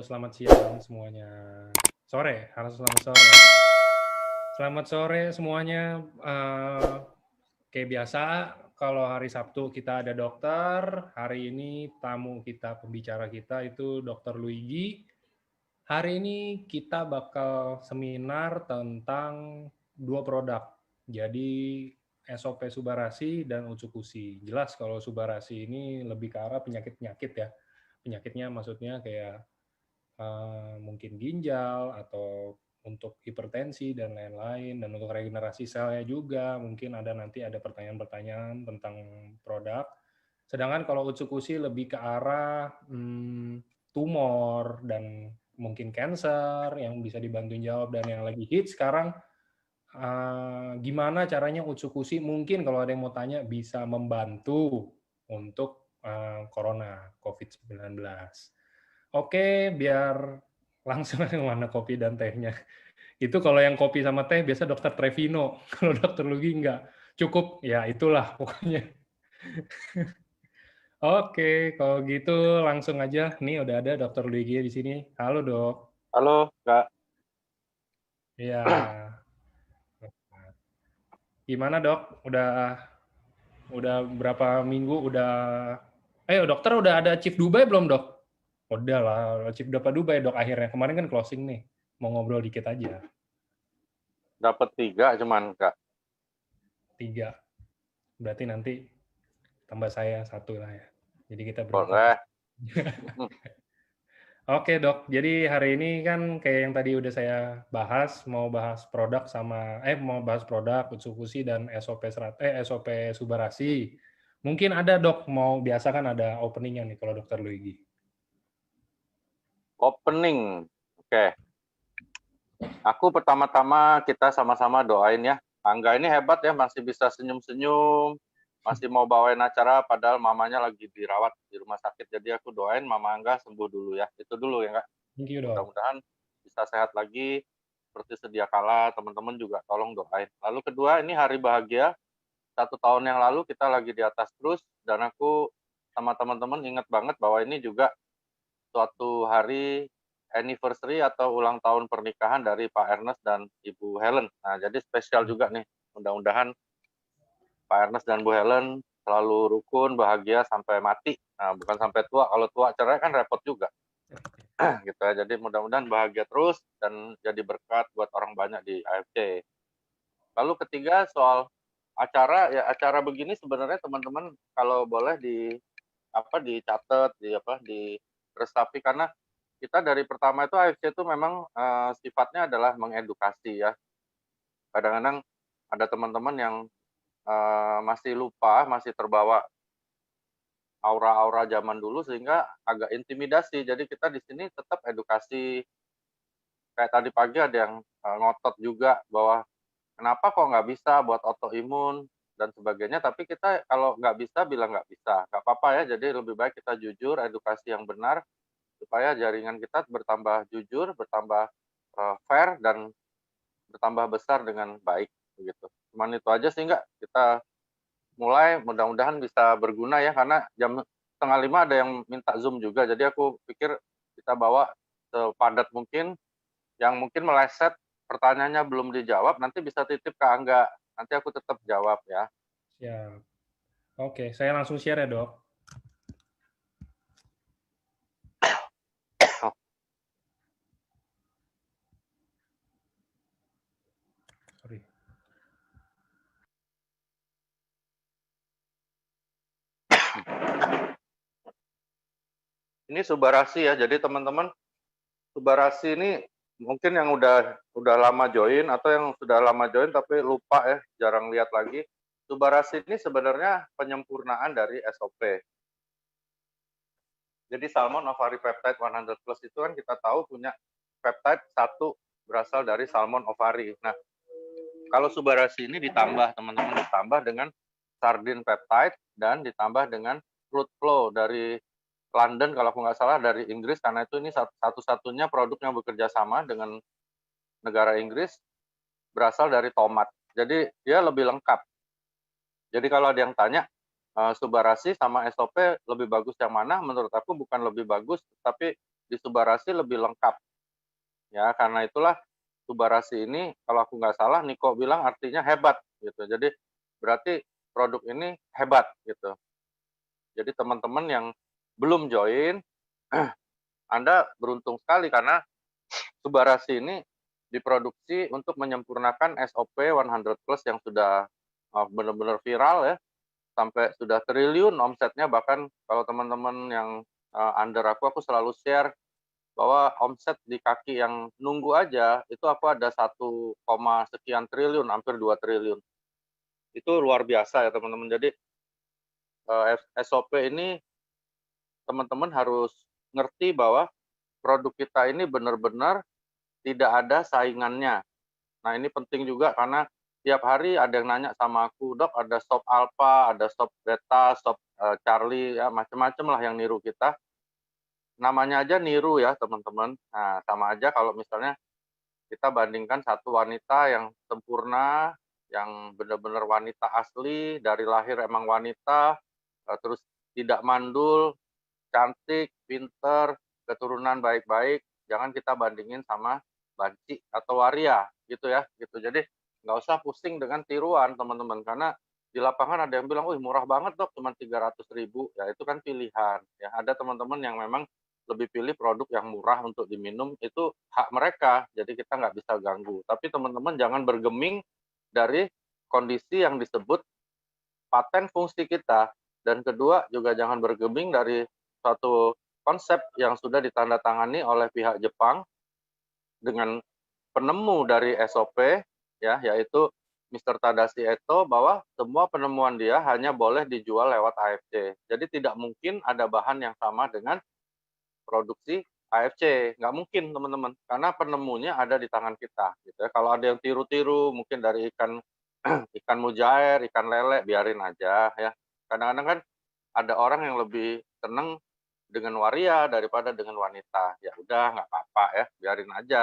selamat siang semuanya. Sore, harus selamat sore. Selamat sore semuanya. Kayak biasa, kalau hari Sabtu kita ada dokter. Hari ini tamu kita, pembicara kita itu Dr. Luigi. Hari ini kita bakal seminar tentang dua produk. Jadi SOP Subarasi dan Utsukushi. Jelas kalau Subarasi ini lebih ke arah penyakit-penyakit ya. Penyakitnya maksudnya kayak mungkin ginjal atau untuk hipertensi dan lain-lain, dan untuk regenerasi selnya juga mungkin nanti ada pertanyaan-pertanyaan tentang produk. Sedangkan kalau Utsukushi lebih ke arah tumor dan mungkin cancer yang bisa dibantu jawab, dan yang lagi hit sekarang gimana caranya Utsukushi mungkin kalau ada yang mau tanya bisa membantu untuk corona COVID-19. Oke, biar langsung ke mana kopi dan tehnya. Itu kalau yang kopi sama teh biasa Dokter Trevino, kalau Dokter Lugi enggak. Cukup, ya itulah pokoknya. Oke, kalau gitu langsung aja. Nih udah ada Dokter Luigi di sini. Halo dok. Halo Kak. Iya. Gimana dok? Udah berapa minggu? Dokter udah ada Chief Dubai belum dok? Udah lah, Chief Dubai dok akhirnya. Kemarin kan closing nih. Mau ngobrol dikit aja. Dapat 3 cuman Kak. 3. Berarti nanti tambah saya 1 lah ya. Jadi kita berempat. Boleh. Oke dok, jadi hari ini kan kayak yang tadi udah saya bahas, mau bahas produk Utsukushi dan SOP Subarasi. Mungkin ada dok, biasa kan ada openingnya nih kalau Dokter Luigi. Opening. Oke. Aku pertama-tama kita sama-sama doain ya. Angga ini hebat ya, masih bisa senyum-senyum, masih mau bawain acara padahal mamanya lagi dirawat di rumah sakit. Jadi aku doain Mama Angga sembuh dulu ya. Itu dulu ya Kak. Thank you dok. Mudah-mudahan bisa sehat lagi seperti sedia kala. Teman-teman juga tolong doain. Lalu kedua, ini hari bahagia. 1 tahun yang lalu kita lagi di atas terus, dan aku sama teman-teman ingat banget bahwa ini juga suatu hari anniversary atau ulang tahun pernikahan dari Pak Ernest dan Ibu Helen. Nah, jadi spesial juga nih. Mudah-mudahan Pak Ernest dan Bu Helen selalu rukun, bahagia sampai mati. Nah, bukan sampai tua. Kalau tua cerai kan repot juga. Gitu ya. Jadi mudah-mudahan bahagia terus dan jadi berkat buat orang banyak di AFC. Lalu ketiga soal acara, ya acara begini sebenarnya teman-teman kalau boleh dicatat, diresapi, karena kita dari pertama itu AFC itu memang sifatnya adalah mengedukasi ya. Kadang-kadang ada teman-teman yang masih lupa, masih terbawa aura-aura zaman dulu sehingga agak intimidasi. Jadi kita di sini tetap edukasi. Kayak tadi pagi ada yang ngotot juga bahwa kenapa kok nggak bisa buat autoimun dan sebagainya, tapi kita kalau nggak bisa bilang nggak bisa, nggak apa-apa ya. Jadi lebih baik kita jujur, edukasi yang benar supaya jaringan kita bertambah jujur, bertambah fair, dan bertambah besar dengan baik begitu. Cuman itu aja sih nggak, kita mulai, mudah-mudahan bisa berguna ya, karena jam 4:30 ada yang minta Zoom juga, jadi aku pikir kita bawa sepadat mungkin. Yang mungkin meleset pertanyaannya belum dijawab, nanti bisa titip ke Angga, nanti aku tetap jawab ya. Siap. Oke, saya langsung share ya dok. Sorry. Ini Subarasi ya, jadi teman-teman, Subarasi ini mungkin yang udah lama join atau yang sudah lama join tapi lupa ya, jarang lihat lagi. Subarasi ini sebenarnya penyempurnaan dari SOP. Jadi Salmon Ovari Peptide 100 Plus itu kan kita tahu punya peptide 1 berasal dari Salmon Ovari. Nah, kalau Subarasi ini ditambah, teman-teman, ditambah dengan Sardine Peptide dan ditambah dengan Fruit Flow dari London, kalau aku nggak salah, dari Inggris, karena itu ini satu-satunya produk yang bekerja sama dengan negara Inggris, berasal dari tomat. Jadi dia lebih lengkap. Jadi kalau ada yang tanya, Subarasi sama SOP lebih bagus yang mana? Menurut aku bukan lebih bagus, tapi di Subarasi lebih lengkap. Ya, karena itulah Subarasi ini kalau aku nggak salah Niko bilang artinya hebat gitu. Jadi berarti produk ini hebat gitu. Jadi teman-teman yang belum join, Anda beruntung sekali karena Subarasi ini diproduksi untuk menyempurnakan SOP 100 Plus yang sudah benar-benar viral ya, sampai sudah triliun omsetnya. Bahkan kalau teman-teman yang under aku selalu share bahwa omset di kaki yang nunggu aja itu aku ada 1, sekian triliun, hampir 2 triliun. Itu luar biasa ya teman-teman. Jadi SOP ini teman-teman harus ngerti bahwa produk kita ini benar-benar tidak ada saingannya. Nah ini penting juga karena tiap hari ada yang nanya sama aku, "Dok, ada sop alpha, ada sop beta, sop Charlie, ya macam-macam lah yang niru kita." Namanya aja niru ya teman-teman. Nah sama aja kalau misalnya kita bandingkan satu wanita yang sempurna, yang benar-benar wanita asli, dari lahir emang wanita, terus tidak mandul, cantik, pinter, keturunan baik-baik, jangan kita bandingin sama banci atau waria gitu ya, gitu. Jadi nggak usah pusing dengan tiruan teman-teman, karena di lapangan ada yang bilang, "Wih murah banget Dok, cuma 300.000." Ya itu kan pilihan. Ya ada teman-teman yang memang lebih pilih produk yang murah untuk diminum, itu hak mereka, jadi kita nggak bisa ganggu. Tapi teman-teman jangan bergeming dari kondisi yang disebut paten fungsi kita. Dan kedua juga jangan bergeming dari suatu konsep yang sudah ditandatangani oleh pihak Jepang dengan penemu dari SOP, ya, yaitu Mr. Tadashi Eto, bahwa semua penemuan dia hanya boleh dijual lewat AFC. Jadi tidak mungkin ada bahan yang sama dengan produksi AFC, nggak mungkin teman-teman, karena penemunya ada di tangan kita. Gitu ya. Kalau ada yang tiru-tiru, mungkin dari ikan ikan mujair, ikan lele, biarin aja ya. Kadang-kadang kan ada orang yang lebih seneng dengan waria daripada dengan wanita. Ya udah nggak apa-apa ya, biarin aja.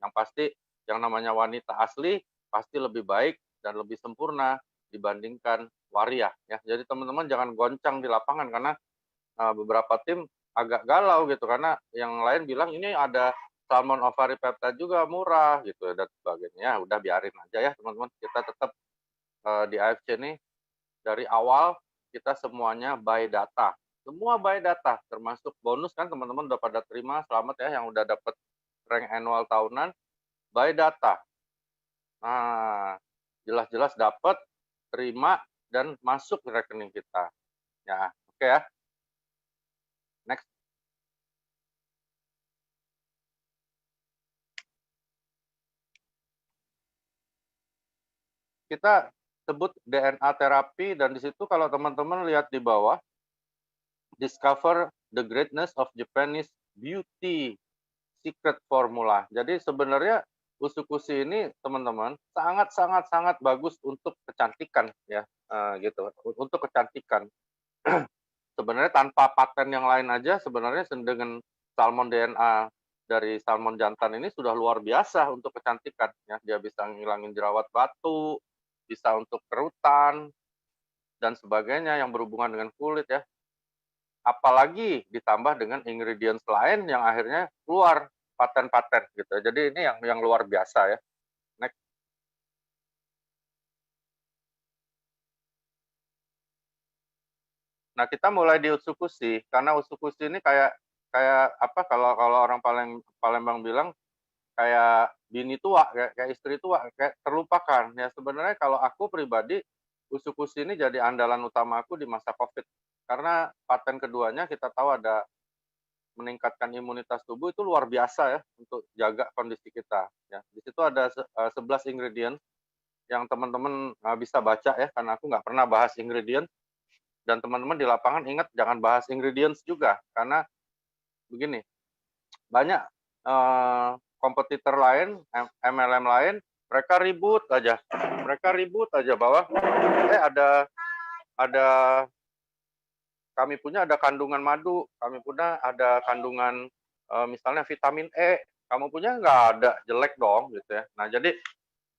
Yang pasti yang namanya wanita asli pasti lebih baik dan lebih sempurna dibandingkan waria ya. Jadi teman-teman jangan goncang di lapangan karena beberapa tim agak galau gitu karena yang lain bilang ini ada salmon ovaripeptide juga murah gitu dan sebagainya. Ya udah biarin aja ya teman-teman. Kita tetap di AFC ini dari awal kita semuanya by data. Semua by data, termasuk bonus kan teman-teman udah pada terima, selamat ya yang udah dapat rank annual tahunan by data. Nah, jelas-jelas dapat, terima dan masuk ke rekening kita. Ya, oke ya. Next. Kita sebut DNA terapi dan di situ kalau teman-teman lihat di bawah, discover the greatness of Japanese beauty secret formula. Jadi sebenarnya usukushi ini teman-teman sangat bagus untuk kecantikan ya, gitu. Untuk kecantikan. Sebenarnya tanpa paten yang lain aja sebenarnya dengan salmon DNA dari salmon jantan ini sudah luar biasa untuk kecantikan ya. Dia bisa ngilangin jerawat batu, bisa untuk kerutan dan sebagainya yang berhubungan dengan kulit ya. Apalagi ditambah dengan ingredients lain yang akhirnya keluar paten-paten gitu. Jadi ini yang luar biasa ya. Next. Nah, kita mulai di usukushi karena usukushi ini kayak kayak apa kalau kalau orang Palembang bilang kayak bini tua, kayak istri tua, kayak terlupakan. Ya sebenarnya kalau aku pribadi usukushi ini jadi andalan utama aku di masa Covid. Karena paten keduanya kita tahu ada meningkatkan imunitas tubuh itu luar biasa ya untuk jaga kondisi kita ya. Di situ ada 11 ingredient yang teman-teman bisa baca ya karena aku nggak pernah bahas ingredient dan teman-teman di lapangan ingat jangan bahas ingredients juga karena begini banyak kompetitor lain MLM lain mereka ribut aja bahwa ada kami punya ada kandungan madu, kami punya ada kandungan misalnya vitamin E, kamu punya nggak ada, jelek dong gitu ya. Nah jadi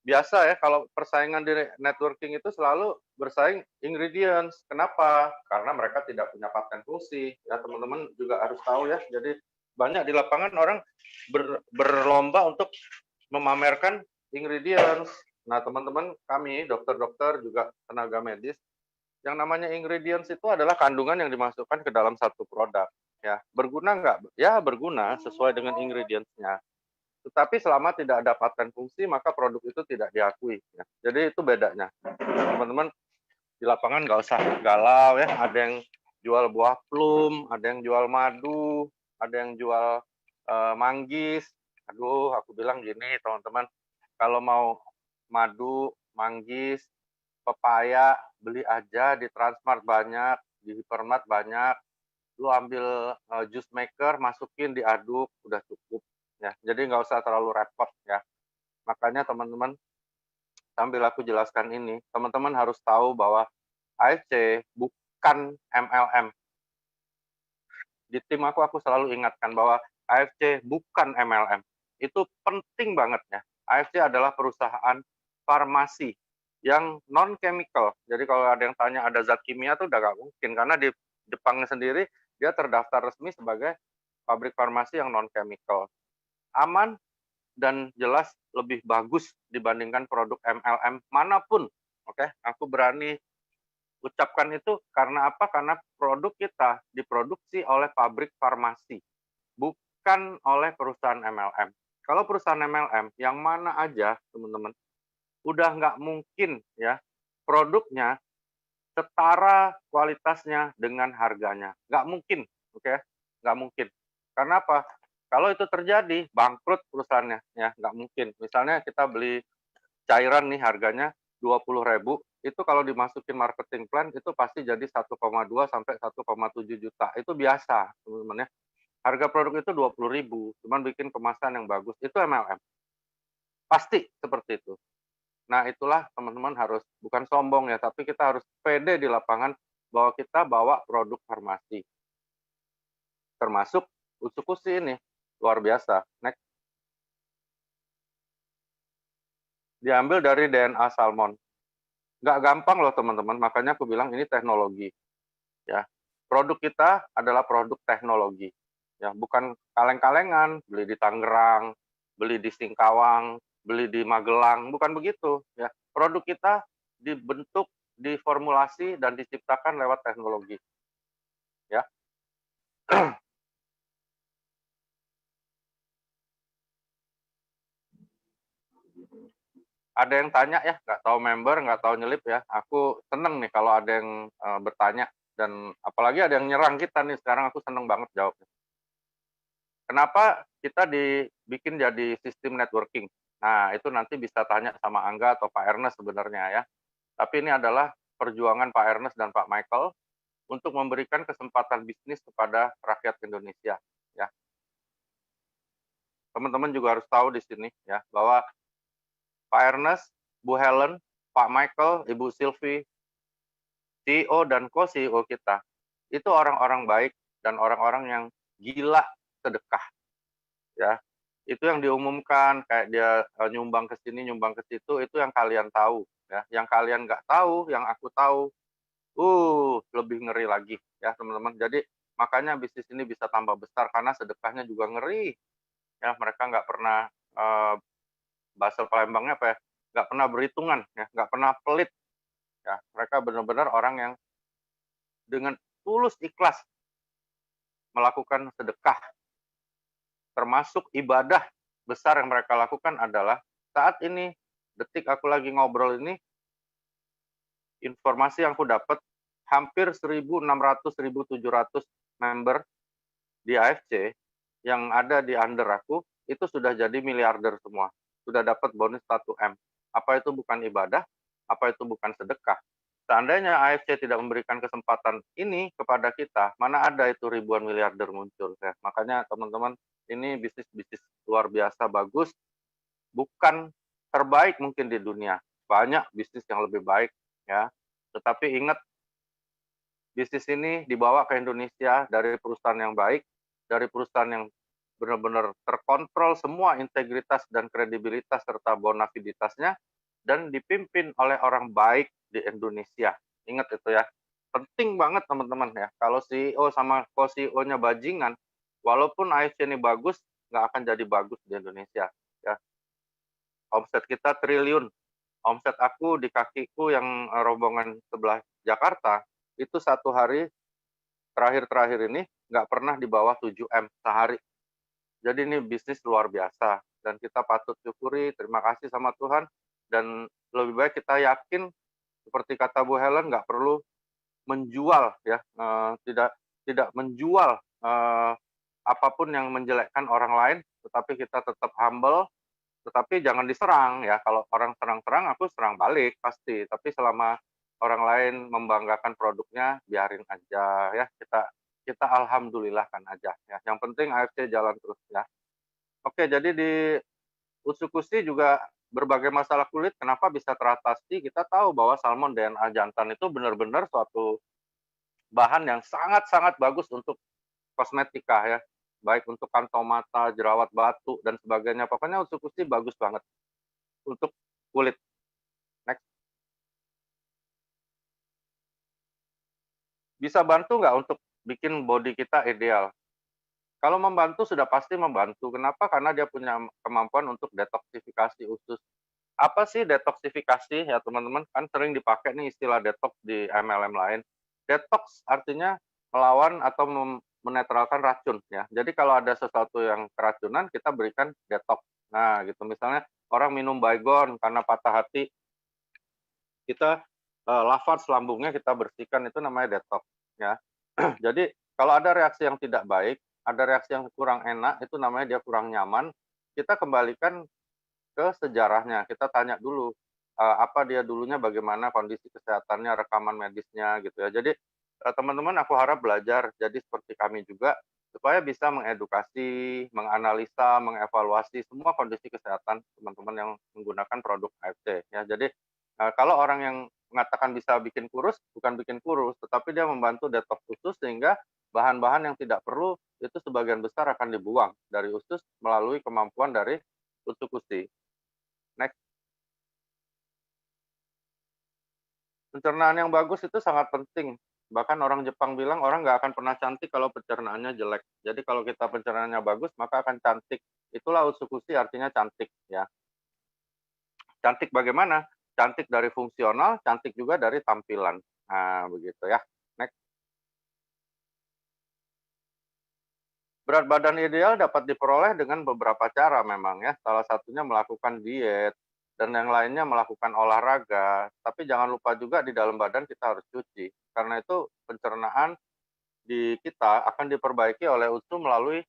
biasa ya kalau persaingan di networking itu selalu bersaing ingredients. Kenapa? Karena mereka tidak punya paten fungsi. Ya teman-teman juga harus tahu ya. Jadi banyak di lapangan orang berlomba untuk memamerkan ingredients. Nah, teman-teman kami, dokter-dokter juga tenaga medis, yang namanya ingredients itu adalah kandungan yang dimasukkan ke dalam satu produk. Ya, berguna nggak? Ya, berguna sesuai dengan ingredients-nya. Tetapi selama tidak ada paten fungsi, maka produk itu tidak diakui. Ya. Jadi itu bedanya. Teman-teman di lapangan nggak usah galau ya. Ada yang jual buah plum, ada yang jual madu, ada yang jual manggis. Aduh, aku bilang gini teman-teman, kalau mau madu, manggis, pepaya, beli aja di Transmart banyak, di Hypermart banyak. Lu ambil juice maker, masukin, diaduk, udah cukup. Ya, jadi nggak usah terlalu repot ya. Makanya teman-teman, sambil aku jelaskan ini, teman-teman harus tahu bahwa AFC bukan MLM. Di tim aku selalu ingatkan bahwa AFC bukan MLM. Itu penting banget ya. AFC adalah perusahaan farmasi yang non-chemical. Jadi kalau ada yang tanya ada zat kimia itu udah nggak mungkin, karena di Jepangnya sendiri dia terdaftar resmi sebagai pabrik farmasi yang non-chemical. Aman dan jelas lebih bagus dibandingkan produk MLM manapun. Oke, aku berani ucapkan itu karena apa? Karena produk kita diproduksi oleh pabrik farmasi, bukan oleh perusahaan MLM. Kalau perusahaan MLM, yang mana aja, teman-teman, udah nggak mungkin ya produknya setara kualitasnya dengan harganya. Nggak mungkin, oke? Nggak mungkin. Karena apa? Kalau itu terjadi, bangkrut perusahaannya, ya nggak mungkin. Misalnya kita beli cairan nih harganya 20.000, itu kalau dimasukin marketing plan itu pasti jadi 1,2 sampai 1,7 juta. Itu biasa, teman-teman ya. Harga produk itu 20.000, cuman bikin kemasan yang bagus. Itu MLM. Pasti seperti itu. Nah, itulah teman-teman harus bukan sombong ya, tapi kita harus pede di lapangan bahwa kita bawa produk farmasi. Termasuk Utsukushi ini, luar biasa. Next. Diambil dari DNA salmon. Nggak gampang loh teman-teman, makanya aku bilang ini teknologi. Ya, produk kita adalah produk teknologi. Ya, bukan kaleng-kalengan, beli di Tangerang, beli di Singkawang, beli di Magelang, bukan begitu. Ya, produk kita dibentuk, diformulasi dan diciptakan lewat teknologi. Ya. Ada yang tanya ya, nggak tahu member, nggak tahu nyelip ya. Aku seneng nih kalau ada yang bertanya, dan apalagi ada yang nyerang kita nih, sekarang aku seneng banget jawabnya. Kenapa kita dibikin jadi sistem networking? Nah, itu nanti bisa tanya sama Angga atau Pak Ernest sebenarnya ya. Tapi ini adalah perjuangan Pak Ernest dan Pak Michael untuk memberikan kesempatan bisnis kepada rakyat Indonesia. Ya, teman-teman juga harus tahu di sini ya bahwa Pak Ernest, Bu Helen, Pak Michael, Ibu Sylvie, CEO dan co-CEO kita, itu orang-orang baik dan orang-orang yang gila sedekah. Ya, itu yang diumumkan kayak dia nyumbang ke sini, nyumbang ke situ, itu yang kalian tahu. Ya, yang kalian nggak tahu, yang aku tahu, lebih ngeri lagi ya teman-teman. Jadi makanya bisnis ini bisa tambah besar karena sedekahnya juga ngeri. Ya, mereka nggak pernah bahasa Palembangnya apa ya? Nggak pernah berhitungan, ya, nggak pernah pelit. Ya, mereka benar-benar orang yang dengan tulus ikhlas melakukan sedekah. Termasuk ibadah besar yang mereka lakukan adalah saat ini, detik aku lagi ngobrol ini, informasi yang aku dapat hampir 1.600-1.700 member di AFC yang ada di under aku itu sudah jadi miliarder semua, sudah dapat bonus 1M. Apa itu bukan ibadah? Apa itu bukan sedekah? Seandainya AFC tidak memberikan kesempatan ini kepada kita, mana ada itu ribuan miliarder muncul. Ya. Makanya teman-teman, ini bisnis-bisnis luar biasa bagus, bukan terbaik mungkin di dunia. Banyak bisnis yang lebih baik, ya. Tetapi ingat, bisnis ini dibawa ke Indonesia dari perusahaan yang baik, dari perusahaan yang benar-benar terkontrol semua integritas dan kredibilitas serta bonafiditasnya, dan dipimpin oleh orang baik di Indonesia. Ingat itu ya, penting banget teman-teman ya. Kalau CEO sama co-CEO-nya bajingan, walaupun AFC ini bagus, nggak akan jadi bagus di Indonesia, ya. Omset kita triliun, omset aku di kakiku yang rombongan sebelah Jakarta, itu satu hari terakhir-terakhir ini nggak pernah di bawah 7M sehari. Jadi ini bisnis luar biasa, dan kita patut syukuri, terima kasih sama Tuhan, dan lebih baik kita yakin, seperti kata Bu Helen, nggak perlu menjual ya, tidak menjual apapun yang menjelekkan orang lain, tetapi kita tetap humble, tetapi jangan diserang ya. Kalau orang serang-serang, aku serang balik pasti. Tapi selama orang lain membanggakan produknya, biarin aja ya. Kita alhamdulillahkan aja ya. Yang penting AFC jalan terus ya. Oke, jadi di Utsukushi juga berbagai masalah kulit kenapa bisa teratasi. Kita tahu bahwa salmon DNA jantan itu benar-benar suatu bahan yang sangat-sangat bagus untuk kosmetika ya, baik untuk kantong mata, jerawat batu, dan sebagainya. Pokoknya Utsukushi bagus banget untuk kulit. Next. Bisa bantu nggak untuk bikin body kita ideal? Kalau membantu sudah pasti membantu. Kenapa? Karena dia punya kemampuan untuk detoksifikasi usus. Apa sih detoksifikasi ya teman-teman? Kan sering dipakai nih istilah detox di MLM lain. Detox artinya melawan atau menetralkan racun ya. Jadi kalau ada sesuatu yang keracunan, kita berikan detox. Nah, gitu misalnya orang minum Baygon karena patah hati, kita lavage lambungnya kita bersihkan, itu namanya detox ya. Jadi kalau ada reaksi yang tidak baik, ada reaksi yang kurang enak, itu namanya dia kurang nyaman, kita kembalikan ke sejarahnya. Kita tanya dulu apa dia dulunya, bagaimana kondisi kesehatannya, rekaman medisnya gitu ya. Jadi teman-teman aku harap belajar jadi seperti kami juga, supaya bisa mengedukasi, menganalisa, mengevaluasi semua kondisi kesehatan teman-teman yang menggunakan produk AFC ya. Jadi kalau orang yang mengatakan bisa bikin kurus, bukan bikin kurus, tetapi dia membantu detox usus sehingga bahan-bahan yang tidak perlu itu sebagian besar akan dibuang dari usus melalui kemampuan dari Utsukushi. Next. Pencernaan yang bagus itu sangat penting. Bahkan orang Jepang bilang orang nggak akan pernah cantik kalau pencernaannya jelek. Jadi kalau kita pencernaannya bagus, maka akan cantik. Itulah Utsukushi artinya cantik ya. Cantik bagaimana? Cantik dari fungsional, cantik juga dari tampilan. Nah, begitu ya. Next. Berat badan ideal dapat diperoleh dengan beberapa cara memang ya. Salah satunya melakukan diet, dan yang lainnya melakukan olahraga. Tapi jangan lupa juga di dalam badan kita harus cuci. Karena itu pencernaan di kita akan diperbaiki oleh usus melalui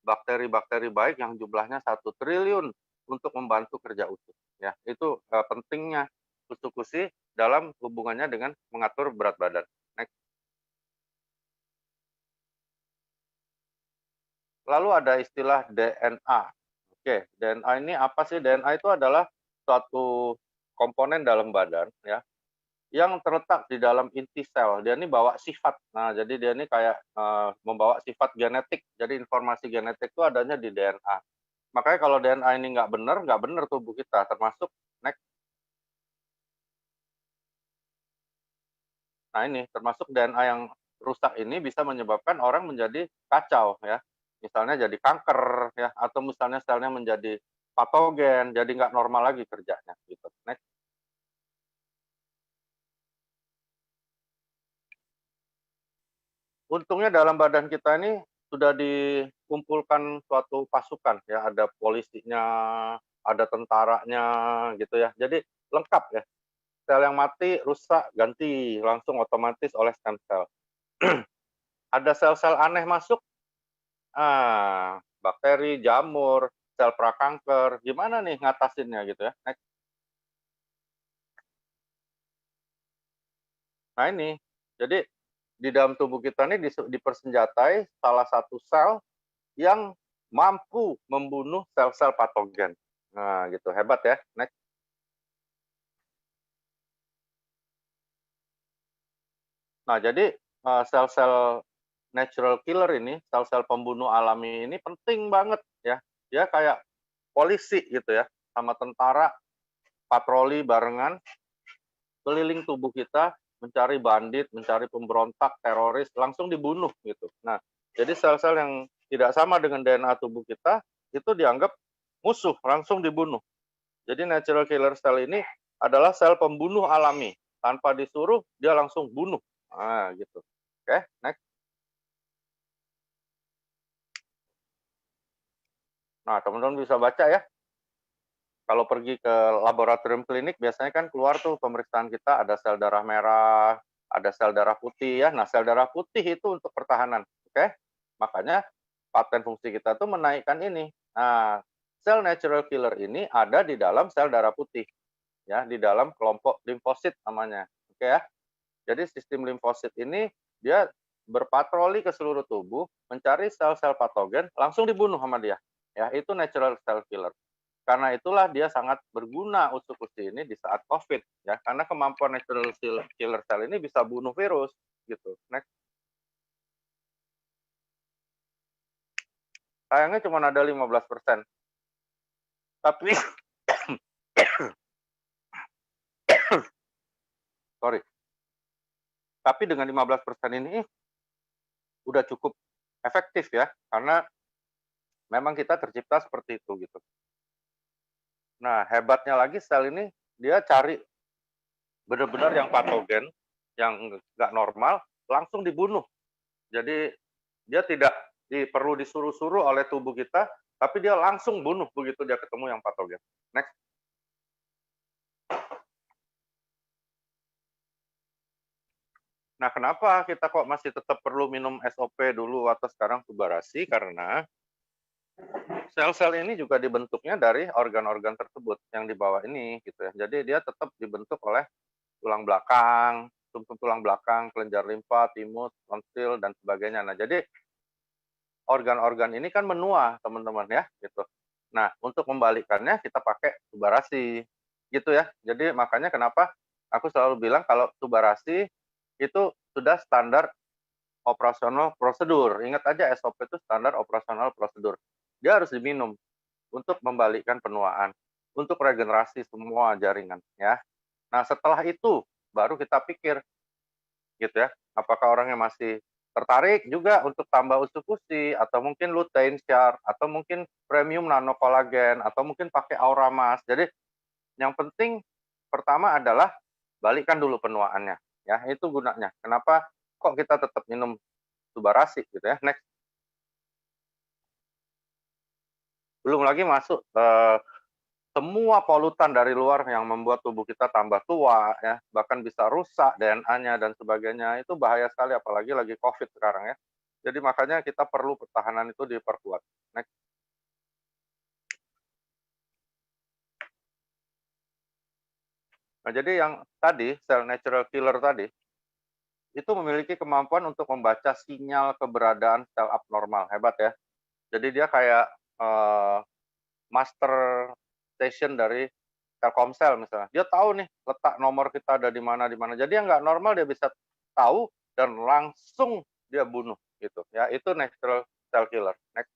bakteri-bakteri baik yang jumlahnya 1 triliun untuk membantu kerja usus. Ya, itu pentingnya Utsukushi dalam hubungannya dengan mengatur berat badan. Next. Lalu ada istilah DNA. Oke, DNA ini apa sih? DNA itu adalah suatu komponen dalam badan ya, yang terletak di dalam inti sel. Dia ini bawa sifat. Nah, jadi dia ini kayak membawa sifat genetik. Jadi informasi genetik itu adanya di DNA. Makanya kalau DNA ini nggak benar tubuh kita, termasuk next. Nah ini, termasuk DNA yang rusak ini bisa menyebabkan orang menjadi kacau ya. Misalnya jadi kanker ya, atau misalnya selnya menjadi patogen, jadi nggak normal lagi kerjanya gitu. Next. Untungnya dalam badan kita ini sudah dikumpulkan suatu pasukan ya, ada polisinya, ada tentaranya gitu ya. Jadi lengkap ya. Sel yang mati, rusak, ganti langsung otomatis oleh stem cell. Ada sel-sel aneh masuk, bakteri, jamur, sel prakanker, gimana nih ngatasinnya gitu ya. Next. Nah ini, jadi di dalam tubuh kita ini dipersenjatai salah satu sel yang mampu membunuh sel-sel patogen. Nah gitu, hebat ya. Next. Nah jadi sel-sel natural killer ini, sel-sel pembunuh alami ini penting banget ya. Dia kayak polisi gitu ya, sama tentara, patroli barengan, keliling tubuh kita, mencari bandit, mencari pemberontak, teroris, langsung dibunuh gitu. Nah, jadi sel-sel yang tidak sama dengan DNA tubuh kita, itu dianggap musuh, langsung dibunuh. Jadi natural killer cell ini adalah sel pembunuh alami. Tanpa disuruh, dia langsung bunuh. Nah, gitu. Oke, next. Nah, teman-teman bisa baca ya. Kalau pergi ke laboratorium klinik, biasanya kan keluar tuh pemeriksaan kita, ada sel darah merah, ada sel darah putih ya. Nah, sel darah putih itu untuk pertahanan. Oke? Makanya paten fungsi kita tuh menaikkan ini. Nah, sel natural killer ini ada di dalam sel darah putih. Ya, di dalam kelompok limfosit namanya. Oke ya. Jadi sistem limfosit ini dia berpatroli ke seluruh tubuh, mencari sel-sel patogen, langsung dibunuh sama dia. Ya, itu natural cell killer. Karena itulah dia sangat berguna usus-usus ini di saat COVID ya, karena kemampuan natural killer cell ini bisa bunuh virus gitu. Next. Sayangnya cuma ada 15%. Tapi sorry. Tapi dengan 15% ini udah cukup efektif ya, karena memang kita tercipta seperti itu gitu. Nah, hebatnya lagi sel ini dia cari benar-benar yang patogen, yang nggak normal, langsung dibunuh. Jadi dia tidak perlu disuruh-suruh oleh tubuh kita, tapi dia langsung bunuh begitu dia ketemu yang patogen. Next. Nah, kenapa kita kok masih tetap perlu minum SOP dulu atau sekarang tubarasi? Karena sel-sel ini juga dibentuknya dari organ-organ tersebut yang di bawah ini gitu ya. Jadi dia tetap dibentuk oleh tulang belakang, sumsum tulang belakang, kelenjar limfa, timus, tonsil dan sebagainya. Nah, jadi organ-organ ini kan menua, teman-teman ya, gitu. Nah, untuk membalikannya kita pakai tubarasi, gitu ya. Jadi makanya kenapa aku selalu bilang kalau tubarasi itu sudah standar operasional prosedur. Ingat aja SOP itu standar operasional prosedur. Dia harus diminum untuk membalikkan penuaan, untuk regenerasi semua jaringan ya. Nah, setelah itu baru kita pikir gitu ya, apakah orangnya masih tertarik juga untuk tambah usus-usi atau mungkin lutein share atau mungkin premium nano kolagen atau mungkin pakai aura mas. Jadi yang penting pertama adalah balikan dulu penuaannya ya, itu gunanya. Kenapa kok kita tetap minum tubarasi gitu ya. Next. Belum lagi masuk semua polutan dari luar yang membuat tubuh kita tambah tua ya, bahkan bisa rusak DNA-nya dan sebagainya. Itu bahaya sekali apalagi lagi COVID sekarang ya. Jadi makanya kita perlu pertahanan itu diperkuat. Next. Nah, jadi yang tadi sel natural killer tadi itu memiliki kemampuan untuk membaca sinyal keberadaan sel abnormal. Hebat ya. Jadi dia kayak master station dari Telkomsel misalnya. Dia tahu nih letak nomor kita ada di mana. Jadi yang nggak normal dia bisa tahu dan langsung dia bunuh gitu. Ya, itu natural cell killer. Next.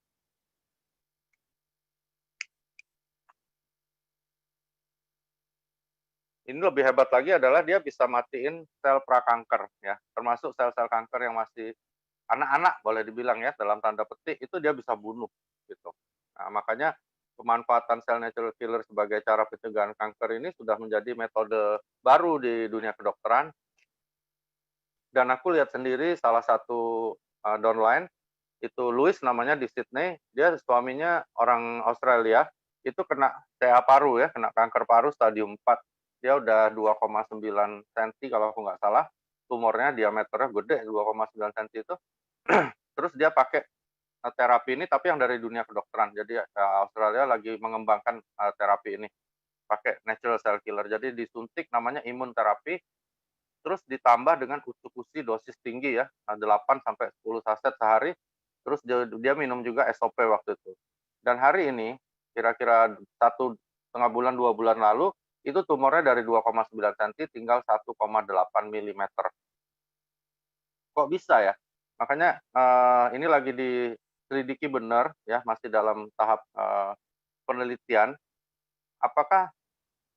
Ini lebih hebat lagi adalah dia bisa matiin sel prakanker ya, termasuk sel-sel kanker yang masih anak-anak boleh dibilang ya dalam tanda petik itu dia bisa bunuh gitu. Nah, makanya pemanfaatan sel natural killer sebagai cara pencegahan kanker ini sudah menjadi metode baru di dunia kedokteran. Dan aku lihat sendiri salah satu downline itu Louis namanya di Sydney, dia suaminya orang Australia, itu kena TA paru ya, kena kanker paru stadium 4. Dia udah 2,9 cm kalau aku nggak salah, tumornya diameternya gede 2,9 cm itu. Terus dia pakai terapi ini tapi yang dari dunia kedokteran. Jadi Australia lagi mengembangkan terapi ini pakai natural cell killer. Jadi disuntik namanya imun terapi, terus ditambah dengan usus-usi dosis tinggi ya, 8 sampai 10 saset sehari. Terus dia minum juga SOP waktu itu. Dan hari ini kira-kira 1,5 bulan 2 bulan lalu itu tumornya dari 2,9 cm tinggal 1,8 mm. Kok bisa ya? Makanya ini lagi diselidiki benar ya, masih dalam tahap penelitian. Apakah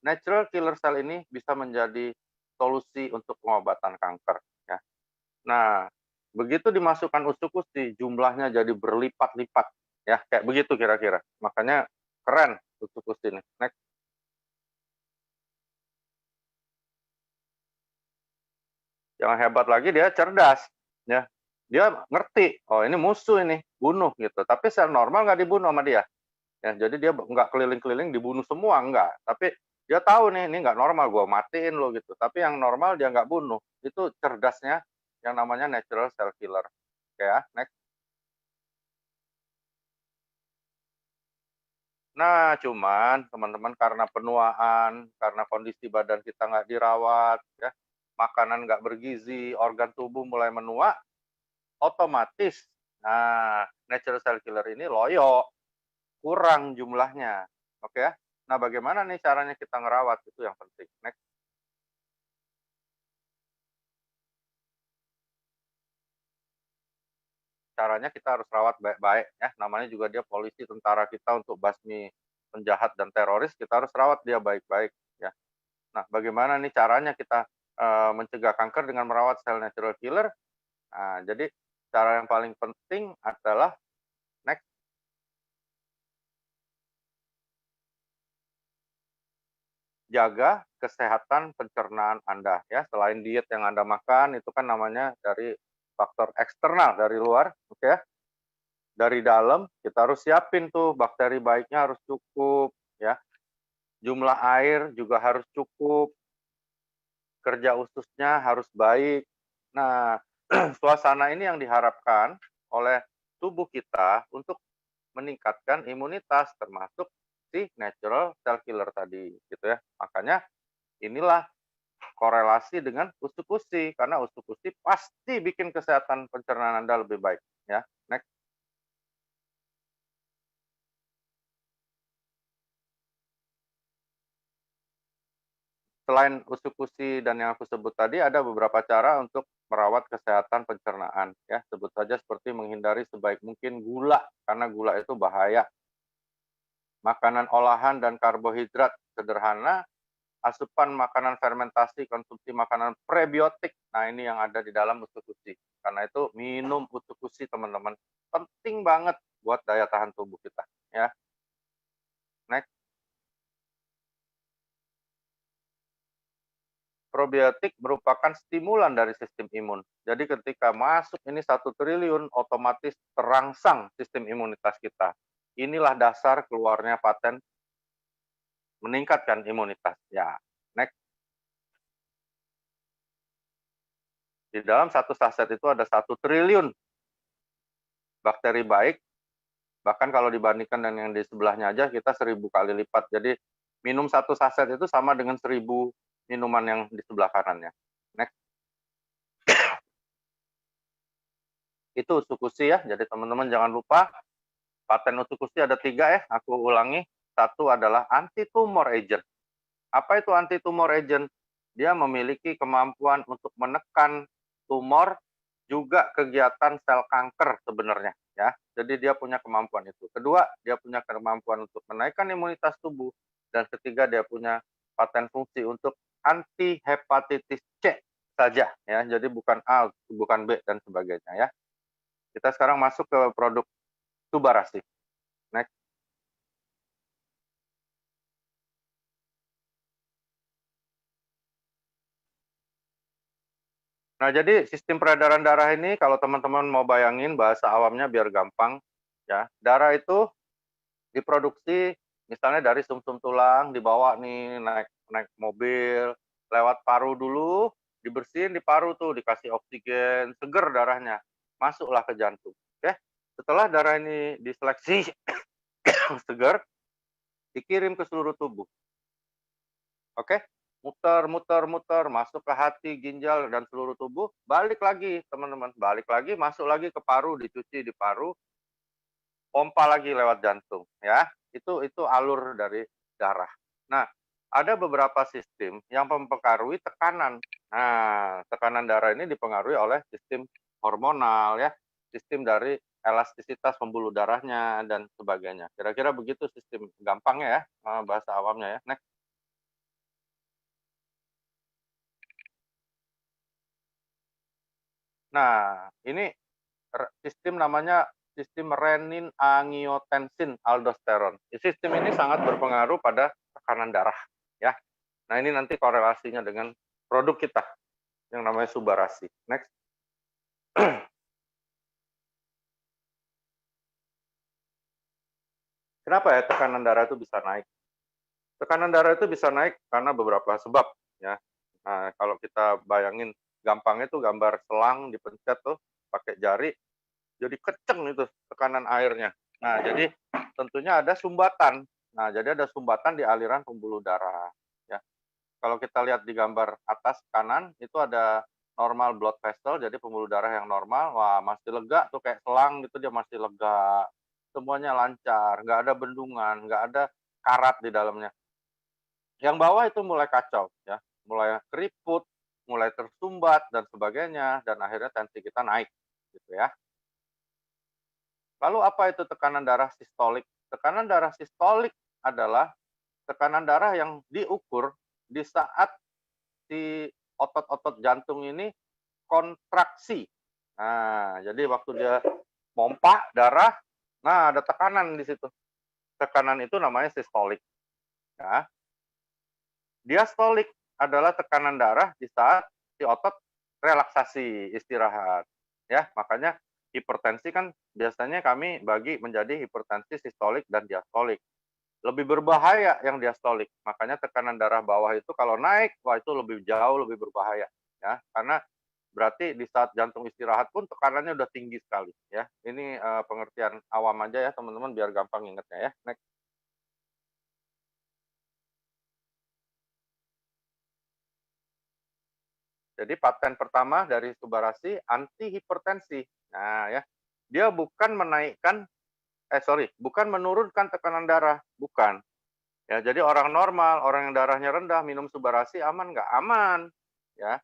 natural killer cell ini bisa menjadi solusi untuk pengobatan kanker ya. Nah, Begitu dimasukkan usus-usus, jumlahnya jadi berlipat-lipat. Ya, kayak begitu kira-kira. Makanya keren usus-usus ini. Next. Yang hebat lagi dia cerdas. Ya, dia ngerti, oh ini musuh ini, bunuh gitu. Tapi sel normal nggak dibunuh sama dia. Ya, jadi dia nggak keliling-keliling dibunuh semua, enggak. Tapi dia tahu nih, ini nggak normal, gue matiin lo gitu. Tapi yang normal dia nggak bunuh. Itu cerdasnya yang namanya natural cell killer. Oke ya, next. Nah, cuman teman-teman karena penuaan, karena kondisi badan kita nggak dirawat, ya, makanan nggak bergizi, organ tubuh mulai menua, otomatis, nah, natural cell killer ini loyo, kurang jumlahnya. Oke ya? Nah, bagaimana nih caranya kita ngerawat? Itu yang penting. Next. Caranya kita harus rawat baik-baik ya. Namanya juga dia polisi tentara kita untuk basmi penjahat dan teroris, kita harus rawat dia baik-baik ya. Nah, bagaimana nih caranya kita mencegah kanker dengan merawat sel natural killer? Nah, jadi cara yang paling penting adalah next, jaga kesehatan pencernaan Anda ya. Selain diet yang Anda makan itu kan namanya dari faktor eksternal dari luar, oke ya. Dari dalam kita harus siapin tuh bakteri baiknya harus cukup ya. Jumlah air juga harus cukup, kerja ususnya harus baik. Nah, suasana ini yang diharapkan oleh tubuh kita untuk meningkatkan imunitas termasuk si natural cell killer tadi gitu ya. Makanya inilah korelasi dengan usus-usus karena usus-usus pasti bikin kesehatan pencernaan Anda lebih baik ya. Next. Selain usus-usus dan yang aku sebut tadi ada beberapa cara untuk merawat kesehatan pencernaan ya. Sebut saja seperti menghindari sebaik mungkin gula karena gula itu bahaya. Makanan olahan dan karbohidrat sederhana, asupan makanan fermentasi, konsumsi makanan prebiotik. Nah, ini yang ada di dalam usus-usus. Karena itu minum usus-usus teman-teman. Penting banget buat daya tahan tubuh kita ya. Next. Probiotik merupakan stimulan dari sistem imun. Jadi ketika masuk ini 1 triliun, otomatis terangsang sistem imunitas kita. Inilah dasar keluarnya paten meningkatkan imunitas. Ya, next. Di dalam satu saset itu ada 1 triliun bakteri baik, bahkan kalau dibandingkan dengan yang di sebelahnya aja kita 1000 kali lipat. Jadi minum satu saset itu sama dengan 1000 minuman yang di sebelah kanannya. Next. Itu usus-usus ya, jadi teman-teman jangan lupa paten usus-usus ada 3 ya, aku ulangi. 1 adalah anti-tumor agent. Apa itu anti-tumor agent? Dia memiliki kemampuan untuk menekan tumor, juga kegiatan sel kanker sebenarnya ya. Jadi dia punya kemampuan itu. Kedua, dia punya kemampuan untuk menaikkan imunitas tubuh. Dan ketiga, dia punya paten fungsi untuk anti hepatitis C saja ya. Jadi bukan A, bukan B dan sebagainya ya. Kita sekarang masuk ke produk Tubarasi. Next. Nah, jadi sistem peredaran darah ini kalau teman-teman mau bayangin bahasa awamnya biar gampang ya. Darah itu diproduksi misalnya dari sumsum tulang, dibawa nih naik naik mobil, lewat paru dulu, dibersihin di paru tuh, dikasih oksigen, seger darahnya, masuklah ke jantung. Oke. Setelah darah ini diseleksi seger, dikirim ke seluruh tubuh. Oke. Muter, muter, muter, masuk ke hati, ginjal, dan seluruh tubuh, balik lagi teman-teman, balik lagi, masuk lagi ke paru, dicuci di paru, pompa lagi lewat jantung ya. Itu alur dari darah. Nah, ada beberapa sistem yang mempengaruhi tekanan. Nah, tekanan darah ini dipengaruhi oleh sistem hormonal ya, sistem dari elastisitas pembuluh darahnya dan sebagainya. Kira-kira begitu sistem gampangnya ya, bahasa awamnya ya. Next. Nah, ini sistem namanya sistem renin-angiotensin aldosteron. Sistem ini sangat berpengaruh pada tekanan darah, ya. Nah, ini nanti korelasinya dengan produk kita yang namanya Subarasi. Next. Kenapa ya tekanan darah itu bisa naik? Tekanan darah itu bisa naik karena beberapa sebab, ya. Nah, kalau kita bayangin gampangnya tuh gambar selang dipencet tuh pakai jari, jadi kenceng itu tekanan airnya. Nah, jadi tentunya ada sumbatan. Nah, jadi ada sumbatan di aliran pembuluh darah, ya. Kalau kita lihat di gambar atas kanan itu ada normal blood vessel, jadi pembuluh darah yang normal, wah masih lega tuh kayak selang gitu dia masih lega. Semuanya lancar, nggak ada bendungan, nggak ada karat di dalamnya. Yang bawah itu mulai kacau, ya, mulai keriput, mulai tersumbat dan sebagainya, dan akhirnya tensi kita naik, gitu ya. Lalu apa itu tekanan darah sistolik? Tekanan darah sistolik adalah tekanan darah yang diukur di saat si otot-otot jantung ini kontraksi. Nah, jadi waktu dia pompa darah, nah ada tekanan di situ. Tekanan itu namanya sistolik. Ya. Diastolik adalah tekanan darah di saat si otot relaksasi, istirahat. Ya, makanya hipertensi kan biasanya kami bagi menjadi hipertensi sistolik dan diastolik. Lebih berbahaya yang diastolik. Makanya tekanan darah bawah itu kalau naik, wah itu lebih jauh lebih berbahaya, ya. Karena berarti di saat jantung istirahat pun tekanannya udah tinggi sekali, ya. Ini pengertian awam aja ya teman-teman biar gampang ingetnya ya. Next. Jadi paten pertama dari Subarasi anti hipertensi. Nah, ya. Dia bukan menaikkan bukan menurunkan tekanan darah, bukan. Ya, jadi orang normal, orang yang darahnya rendah minum Subarasi aman nggak? Aman, ya.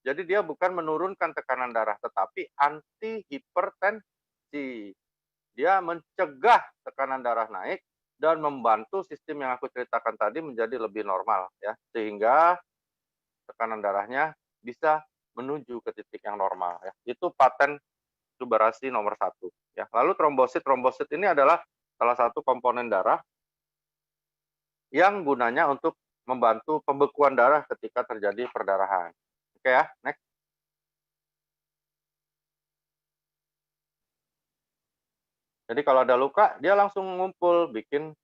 Jadi dia bukan menurunkan tekanan darah, tetapi anti hipertensi. Dia mencegah tekanan darah naik dan membantu sistem yang aku ceritakan tadi menjadi lebih normal, ya. Sehingga tekanan darahnya bisa menuju ke titik yang normal, ya. Itu paten Subarasi nomor 1, ya. Lalu trombosit. Trombosit ini adalah salah satu komponen darah yang gunanya untuk membantu pembekuan darah ketika terjadi perdarahan. Oke ya, next. Jadi kalau ada luka, dia langsung ngumpul, bikin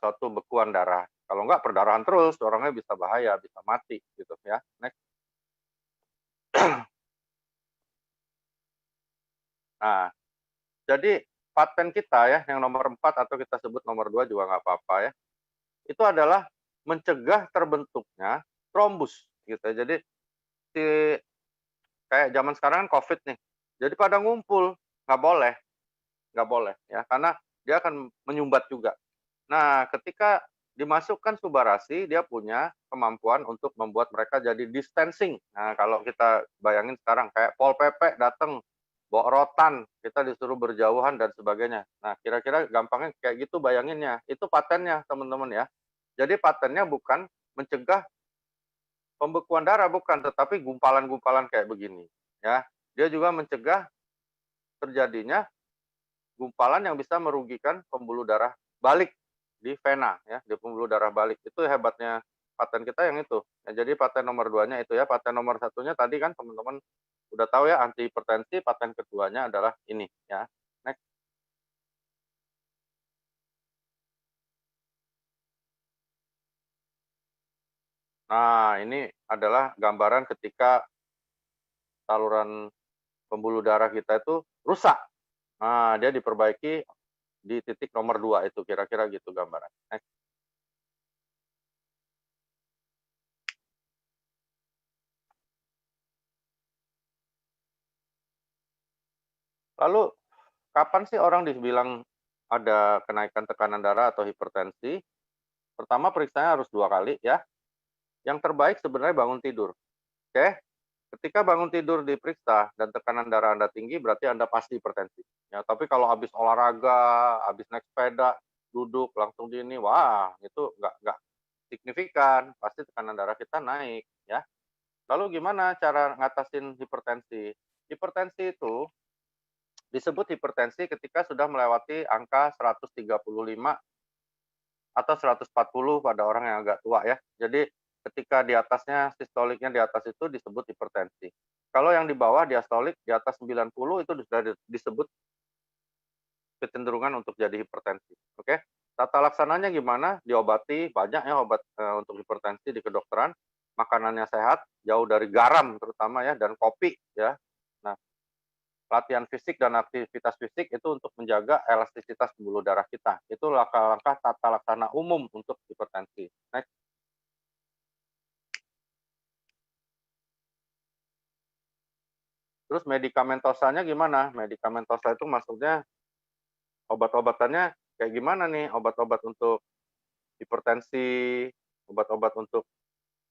suatu bekuan darah. Kalau enggak perdarahan terus, orangnya bisa bahaya, bisa mati gitu ya. Next. Nah, jadi paten kita ya, yang nomor 4 atau kita sebut nomor 2 juga nggak apa-apa ya. Itu adalah mencegah terbentuknya trombus gitu ya. Jadi si kayak zaman sekarang kan COVID nih. Jadi pada ngumpul, nggak boleh ya, karena dia akan menyumbat juga. Nah, ketika dimasukkan Subarasi, dia punya kemampuan untuk membuat mereka jadi distancing. Nah, kalau kita bayangin sekarang kayak Pol PP datang, bawa rotan, kita disuruh berjauhan dan sebagainya. Nah, kira-kira gampangnya kayak gitu bayanginnya. Itu patennya, teman-teman ya. Jadi patennya bukan mencegah pembekuan darah, bukan, tetapi gumpalan-gumpalan kayak begini. Ya, dia juga mencegah terjadinya gumpalan yang bisa merugikan pembuluh darah balik di vena ya, di pembuluh darah balik. Itu hebatnya paten kita yang itu. Ya, jadi paten nomor 2-nya itu ya, paten nomor 1-nya tadi kan teman-teman udah tahu ya anti hipertensi, paten keduanya adalah ini ya. Next. Nah, ini adalah gambaran ketika saluran pembuluh darah kita itu rusak. Nah, dia diperbaiki di titik nomor 2 itu kira-kira gitu gambaran. Next. Lalu kapan sih orang dibilang ada kenaikan tekanan darah atau hipertensi? Pertama periksanya harus 2 kali ya. Yang terbaik sebenarnya bangun tidur. Oke? Ketika bangun tidur diperiksa dan tekanan darah Anda tinggi berarti Anda pasti hipertensi. Ya, tapi kalau habis olahraga, habis naik sepeda, duduk langsung di ini, wah itu nggak signifikan, pasti tekanan darah kita naik ya. Lalu gimana cara ngatasin hipertensi? Hipertensi itu disebut hipertensi ketika sudah melewati angka 135 atau 140 pada orang yang agak tua ya. Jadi ketika di atasnya sistoliknya di atas itu disebut hipertensi. Kalau yang di bawah diastolik di atas 90 itu sudah disebut kecenderungan untuk jadi hipertensi. Oke. Tata laksananya gimana? Diobati, banyak ya obat untuk hipertensi di kedokteran. Makanannya sehat, jauh dari garam terutama ya, dan kopi ya. Nah, latihan fisik dan aktivitas fisik itu untuk menjaga elastisitas pembuluh darah kita. Itu langkah-langkah tata laksana umum untuk hipertensi. Next. Terus medikamentosanya gimana? Medikamentosa itu maksudnya obat-obatannya kayak gimana nih? Obat-obat untuk hipertensi, obat-obat untuk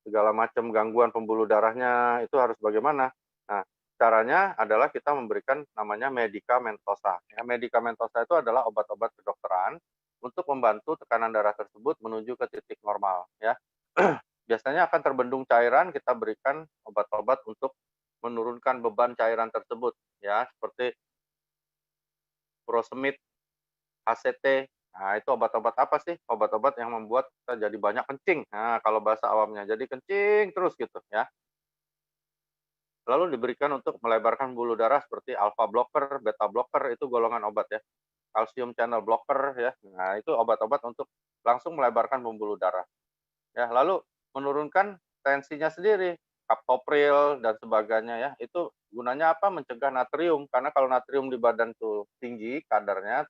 segala macam gangguan pembuluh darahnya itu harus bagaimana? Nah, caranya adalah kita memberikan namanya medikamentosa. Ya, medikamentosa itu adalah obat-obat kedokteran untuk membantu tekanan darah tersebut menuju ke titik normal. Ya, biasanya akan terbendung cairan, kita berikan obat-obat untuk menurunkan beban cairan tersebut. Ya, seperti furosemid, HCT. Nah, itu obat-obat apa sih? Obat-obat yang membuat kita jadi banyak kencing. Nah, kalau bahasa awamnya, jadi kencing terus gitu ya. Lalu diberikan untuk melebarkan pembuluh darah seperti alpha blocker, beta blocker, itu golongan obat ya. Calcium channel blocker ya. Nah, itu obat-obat untuk langsung melebarkan pembuluh darah. Ya, lalu menurunkan tensinya sendiri, captopril dan sebagainya ya. Itu gunanya apa? Mencegah natrium, karena kalau natrium di badan tuh tinggi kadarnya,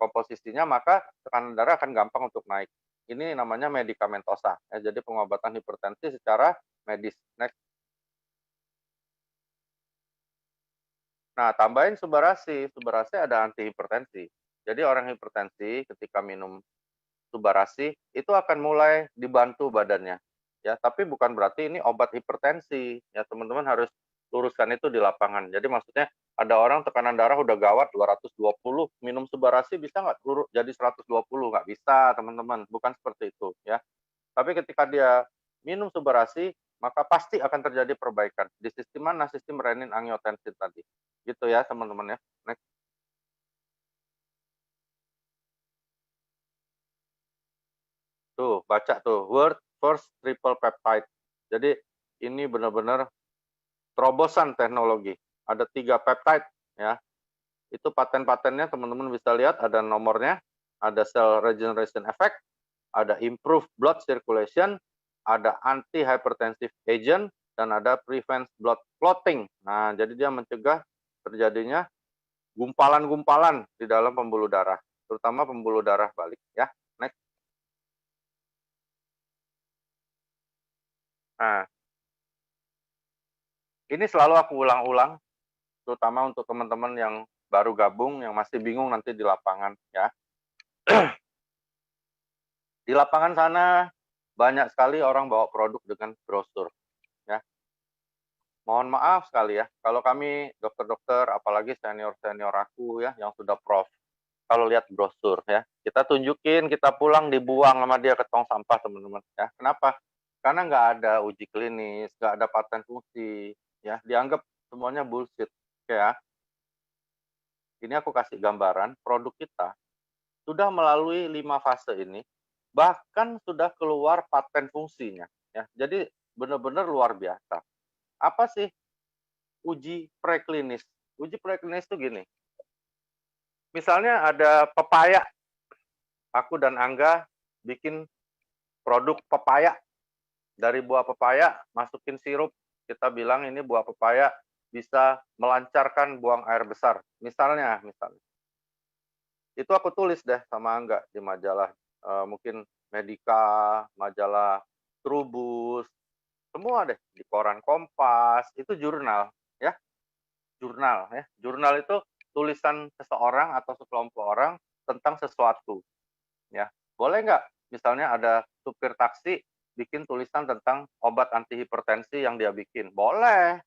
komposisinya, maka tekanan darah akan gampang untuk naik. Ini namanya medikamentosa. Ya, jadi pengobatan hipertensi secara medis. Next. Nah, tambahin subarasi. Subarasi ada antihipertensi. Jadi orang hipertensi ketika minum subarasi itu akan mulai dibantu badannya. Ya, tapi bukan berarti ini obat hipertensi. Ya, teman-teman harus luruskan itu di lapangan. Jadi maksudnya ada orang tekanan darah udah gawat 220, minum subarasi bisa nggak turun jadi 120? Nggak bisa, teman-teman. Bukan seperti itu ya. Tapi ketika dia minum subarasi, maka pasti akan terjadi perbaikan. Di sistem mana? Sistem renin angiotensin tadi. Gitu ya, teman-teman ya. Next. Tuh, baca tuh, word first triple peptide. Jadi ini benar-benar terobosan teknologi. Ada 3 peptide ya. Itu paten-patennya teman-teman bisa lihat, ada nomornya, ada cell regeneration effect, ada improve blood circulation, ada anti-hypertensive agent, dan ada prevents blood clotting. Nah, jadi dia mencegah terjadinya gumpalan-gumpalan di dalam pembuluh darah, terutama pembuluh darah balik ya. Next. Nah, ini selalu aku ulang-ulang, terutama untuk teman-teman yang baru gabung, yang masih bingung nanti di lapangan ya. Di lapangan sana banyak sekali orang bawa produk dengan brosur ya. Mohon maaf sekali ya, kalau kami dokter-dokter, apalagi senior-senior aku ya, yang sudah prof, kalau lihat brosur ya, kita tunjukin, kita pulang dibuang sama dia ke tong sampah, teman-teman ya. Kenapa? Karena nggak ada uji klinis, nggak ada paten fungsi, ya, dianggap semuanya bullshit. Oke ya, ini aku kasih gambaran, produk kita sudah melalui 5 fase ini, bahkan sudah keluar paten fungsinya. Ya, jadi benar-benar luar biasa. Apa sih uji preklinis? Uji preklinis itu gini, misalnya ada pepaya, aku dan Angga bikin produk pepaya, dari buah pepaya masukin sirup, kita bilang ini buah pepaya bisa melancarkan buang air besar, misalnya. Itu aku tulis deh sama Angga di majalah, mungkin Medika, majalah Trubus, semua deh, di koran Kompas, itu jurnal ya. Jurnal itu tulisan seseorang atau sekelompok orang tentang sesuatu ya. Boleh nggak misalnya ada supir taksi bikin tulisan tentang obat antihipertensi yang dia bikin? Boleh.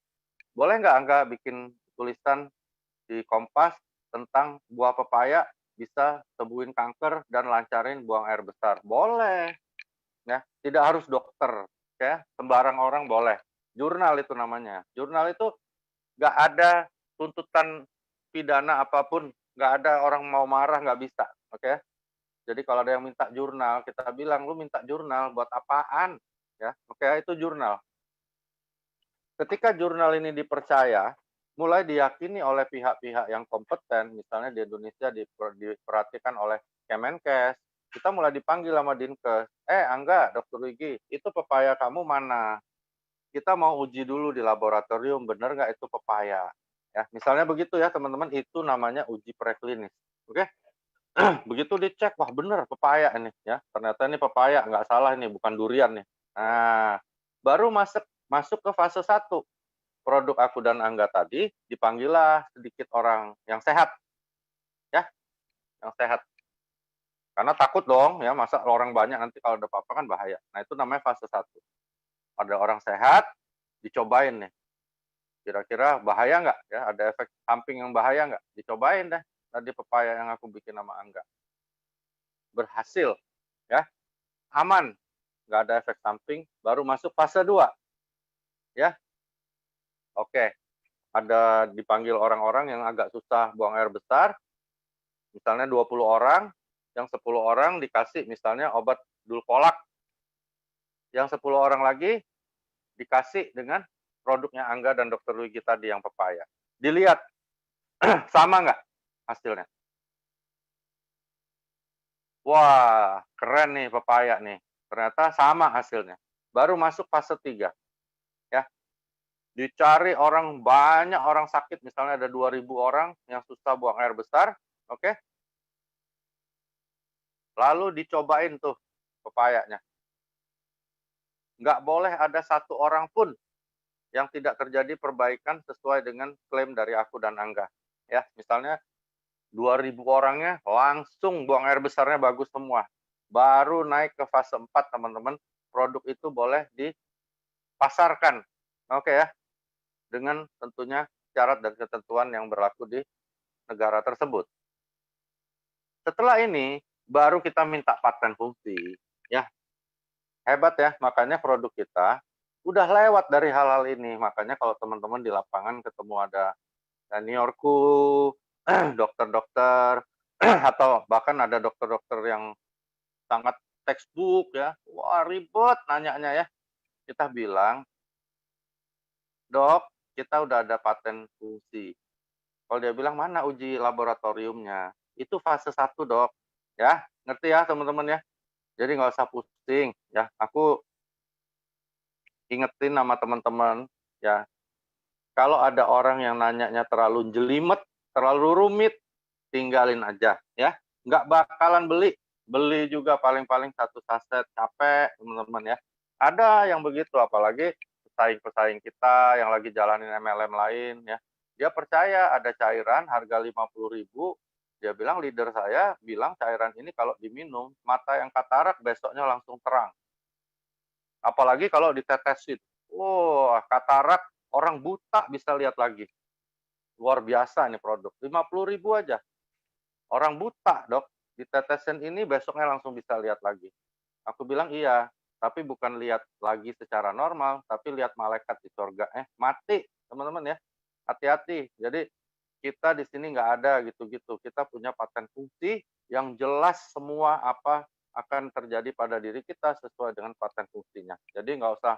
Boleh nggak Angga bikin tulisan di Kompas tentang buah pepaya bisa sembuhin kanker dan lancarin buang air besar? Boleh. Ya, tidak harus dokter ya, sembarang orang boleh. Jurnal itu namanya. Jurnal itu nggak ada tuntutan pidana apapun, nggak ada orang mau marah, nggak bisa, oke. Jadi kalau ada yang minta jurnal, kita bilang, "Lu minta jurnal buat apaan?" Ya, oke, itu jurnal. Ketika jurnal ini dipercaya, mulai diyakini oleh pihak-pihak yang kompeten, misalnya di Indonesia diperhatikan oleh Kemenkes, kita mulai dipanggil sama Dinkes, Angga, Dokter Wigi, itu pepaya kamu mana? Kita mau uji dulu di laboratorium, bener nggak itu pepaya? Ya, misalnya begitu ya teman-teman, itu namanya uji preklinis. Oke? Begitu dicek, wah bener pepaya ini ya, ternyata ini pepaya, nggak salah ini, bukan durian nih. Nah, baru masuk masuk ke fase 1. Produk aku dan Angga tadi, dipanggillah sedikit orang yang sehat, ya, yang sehat. Karena takut dong ya, masa orang banyak nanti kalau ada apa-apa kan bahaya. Nah, itu namanya fase 1. Ada orang sehat, dicobain nih, kira-kira bahaya nggak ya, ada efek samping yang bahaya nggak? Dicobain deh tadi pepaya yang aku bikin sama Angga. Berhasil, ya, aman, nggak ada efek samping, baru masuk fase 2, ya. Oke, ada dipanggil orang-orang yang agak susah buang air besar, misalnya 20 orang, yang 10 orang dikasih misalnya obat dulkolak, yang 10 orang lagi dikasih dengan produknya Angga dan Dokter Luigi tadi yang pepaya. Dilihat, sama nggak hasilnya? Wah, keren nih pepaya nih, ternyata sama hasilnya. Baru masuk fase 3, ya. Dicari orang banyak orang sakit, misalnya ada 2.000 orang yang susah buang air besar, oke. Lalu dicobain tuh pepayanya. Nggak boleh ada satu orang pun yang tidak terjadi perbaikan sesuai dengan klaim dari aku dan Angga. Ya, misalnya 2.000 orangnya langsung buang air besarnya bagus semua. Baru naik ke fase 4, teman-teman, produk itu boleh dipasarkan. Oke ya, dengan tentunya syarat dan ketentuan yang berlaku di negara tersebut. Setelah ini, baru kita minta paten fungsi. Ya, hebat ya, makanya produk kita udah lewat dari hal-hal ini. Makanya kalau teman-teman di lapangan ketemu ada seniorku, dokter-dokter, atau bahkan ada dokter-dokter yang sangat textbook ya, wah ribet nanyanya ya. Kita bilang, "Dok, kita udah ada paten fungsi." Kalau dia bilang, "Mana uji laboratoriumnya?" Itu fase 1, Dok. Ya, ngerti ya teman-teman ya? Jadi nggak usah pusing ya. Aku ingetin sama teman-teman ya, kalau ada orang yang nanyanya terlalu jelimet, terlalu rumit, tinggalin aja ya. Nggak bakalan beli. Beli juga paling-paling 1 saset, capek teman-teman ya. Ada yang begitu, apalagi pesaing-pesaing kita yang lagi jalanin MLM lain ya. Dia percaya ada cairan harga 50.000, dia bilang leader saya bilang cairan ini kalau diminum, mata yang katarak besoknya langsung terang. Apalagi kalau ditetesin. Wah, katarak orang buta bisa lihat lagi. Luar biasa ini produk. 50.000 aja. Orang buta, Dok. Ditetesin ini besoknya langsung bisa lihat lagi. Aku bilang iya, tapi bukan lihat lagi secara normal, tapi lihat malaikat di surga. Mati, teman-teman ya. Hati-hati. Jadi kita di sini nggak ada gitu-gitu. Kita punya paten fungsi yang jelas semua apa akan terjadi pada diri kita sesuai dengan paten fungsinya. Jadi nggak usah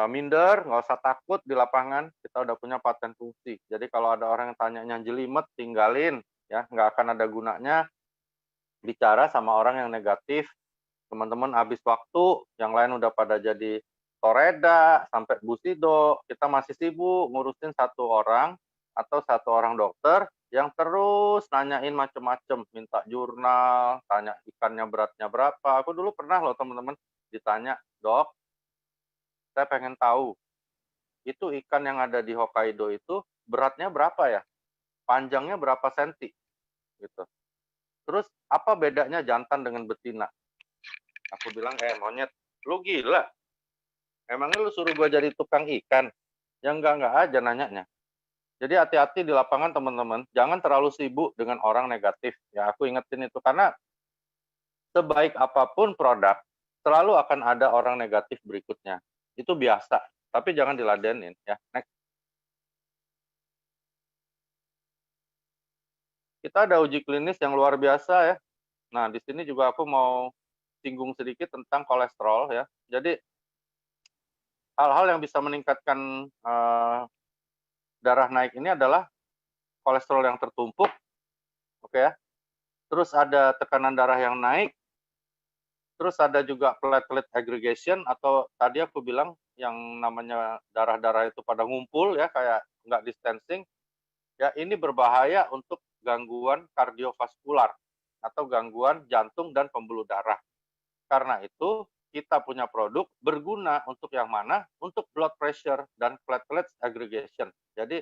minder, nggak usah takut di lapangan, kita udah punya paten fungsi. Jadi kalau ada orang yang tanyanya jelimet, tinggalin, ya, nggak akan ada gunanya bicara sama orang yang negatif. Teman-teman habis waktu, yang lain udah pada jadi Toreda, sampai Busido, kita masih sibuk ngurusin 1 orang atau 1 orang dokter yang terus nanyain macem-macem, minta jurnal, tanya ikannya beratnya berapa. Aku dulu pernah loh teman-teman ditanya, "Dok, saya pengen tahu, itu ikan yang ada di Hokkaido itu beratnya berapa ya? Panjangnya berapa senti?" Gitu. Terus, "Apa bedanya jantan dengan betina?" Aku bilang, monyet, lu gila? Emangnya lu suruh gua jadi tukang ikan? Ya enggak aja nanyanya. Jadi hati-hati di lapangan teman-teman, jangan terlalu sibuk dengan orang negatif. Ya aku ingetin itu, karena sebaik apapun produk, selalu akan ada orang negatif berikutnya. Itu biasa, tapi jangan diladenin ya. Next. kita ada uji klinis yang luar biasa ya. Nah, di sini juga aku mau singgung sedikit tentang kolesterol ya. Jadi hal-hal yang bisa meningkatkan darah naik ini adalah kolesterol yang tertumpuk, oke ya. Terus ada tekanan darah yang naik, terus ada juga platelet aggregation atau tadi aku bilang yang namanya darah-darah itu pada ngumpul ya, kayak nggak distancing. Ya, ini berbahaya untuk gangguan kardiovaskular atau gangguan jantung dan pembuluh darah. Karena itu, kita punya produk berguna untuk yang mana? Untuk blood pressure dan platelet aggregation. Jadi,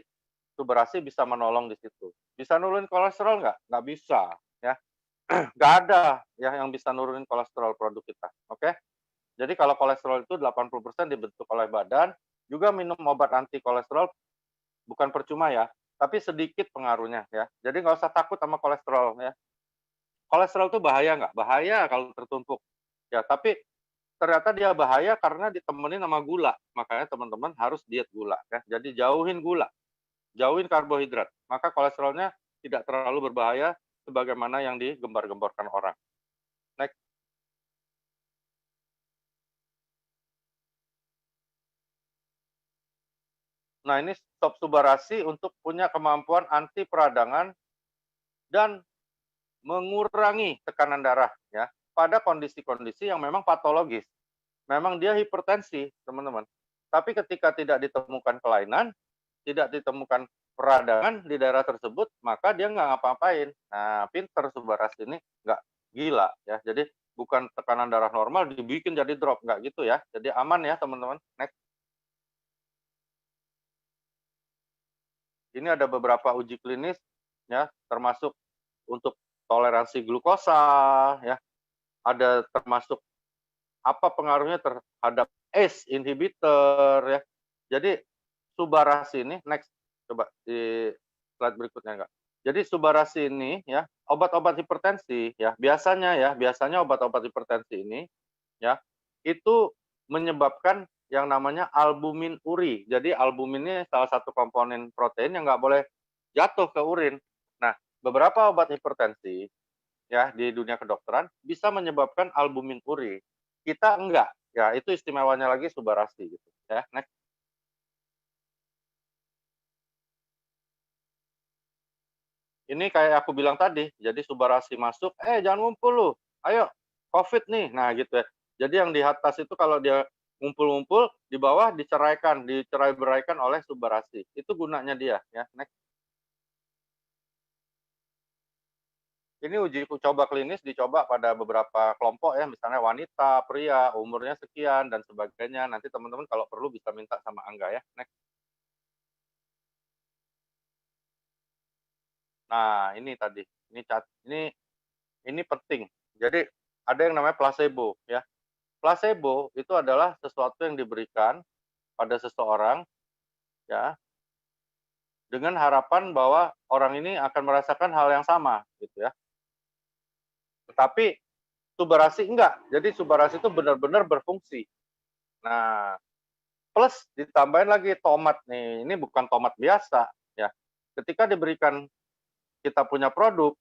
Subarasi bisa menolong di situ. Bisa nurunin kolesterol nggak? Nggak bisa. Ya. Nggak ada ya yang bisa nurunin kolesterol produk kita. Oke? Jadi kalau kolesterol itu 80% dibentuk oleh badan, juga minum obat anti kolesterol bukan percuma ya, tapi sedikit pengaruhnya ya. Jadi nggak usah takut sama kolesterol ya. Kolesterol itu bahaya nggak? Bahaya kalau tertumpuk. Ya, tapi ternyata dia bahaya karena ditemenin sama gula. Makanya teman-teman harus diet gula ya. Jadi jauhin gula, jauhin karbohidrat. Maka kolesterolnya tidak terlalu berbahaya sebagaimana yang digembar-gemborkan orang. Next. Nah, ini stop Subarasi untuk punya kemampuan anti peradangan dan mengurangi tekanan darah ya pada kondisi-kondisi yang memang patologis. Memang dia hipertensi, teman-teman. Tapi ketika tidak ditemukan kelainan, tidak ditemukan peradangan di daerah tersebut, maka dia nggak ngapa-ngapain. Nah, pinter Subarasi ini nggak gila ya. Jadi bukan tekanan darah normal dibikin jadi drop, nggak gitu ya. Jadi aman ya teman-teman. Next. Ini ada beberapa uji klinis ya, termasuk untuk toleransi glukosa ya. Ada termasuk apa pengaruhnya terhadap ACE inhibitor ya. Jadi Subarasi ini next, coba di slide berikutnya enggak. Jadi Subarasi ini ya, obat-obat hipertensi ya, biasanya obat-obat hipertensi ini ya, itu menyebabkan yang namanya albumin uri. Jadi albumin ini salah satu komponen protein yang nggak boleh jatuh ke urin. Nah, beberapa obat hipertensi ya di dunia kedokteran bisa menyebabkan albumin uri. Kita enggak. Ya, itu istimewanya lagi Subarasi gitu ya. Next. Ini kayak aku bilang tadi, jadi Subarasi masuk, jangan ngumpul lu, ayo COVID nih, nah gitu ya. Jadi yang di atas itu kalau dia ngumpul-ngumpul, di bawah dicerai-beraikan oleh Subarasi. Itu gunanya dia ya. Next. Ini uji coba klinis dicoba pada beberapa kelompok ya, misalnya wanita, pria, umurnya sekian dan sebagainya. Nanti teman-teman kalau perlu bisa minta sama Angga ya. Next. Nah, ini tadi, ini penting. Jadi ada yang namanya placebo ya. Placebo itu adalah sesuatu yang diberikan pada seseorang ya dengan harapan bahwa orang ini akan merasakan hal yang sama gitu ya. Tetapi Subarasi enggak. Jadi Subarasi itu benar-benar berfungsi. Nah, plus ditambahin lagi tomat nih. Ini bukan tomat biasa ya. Ketika diberikan kita punya produk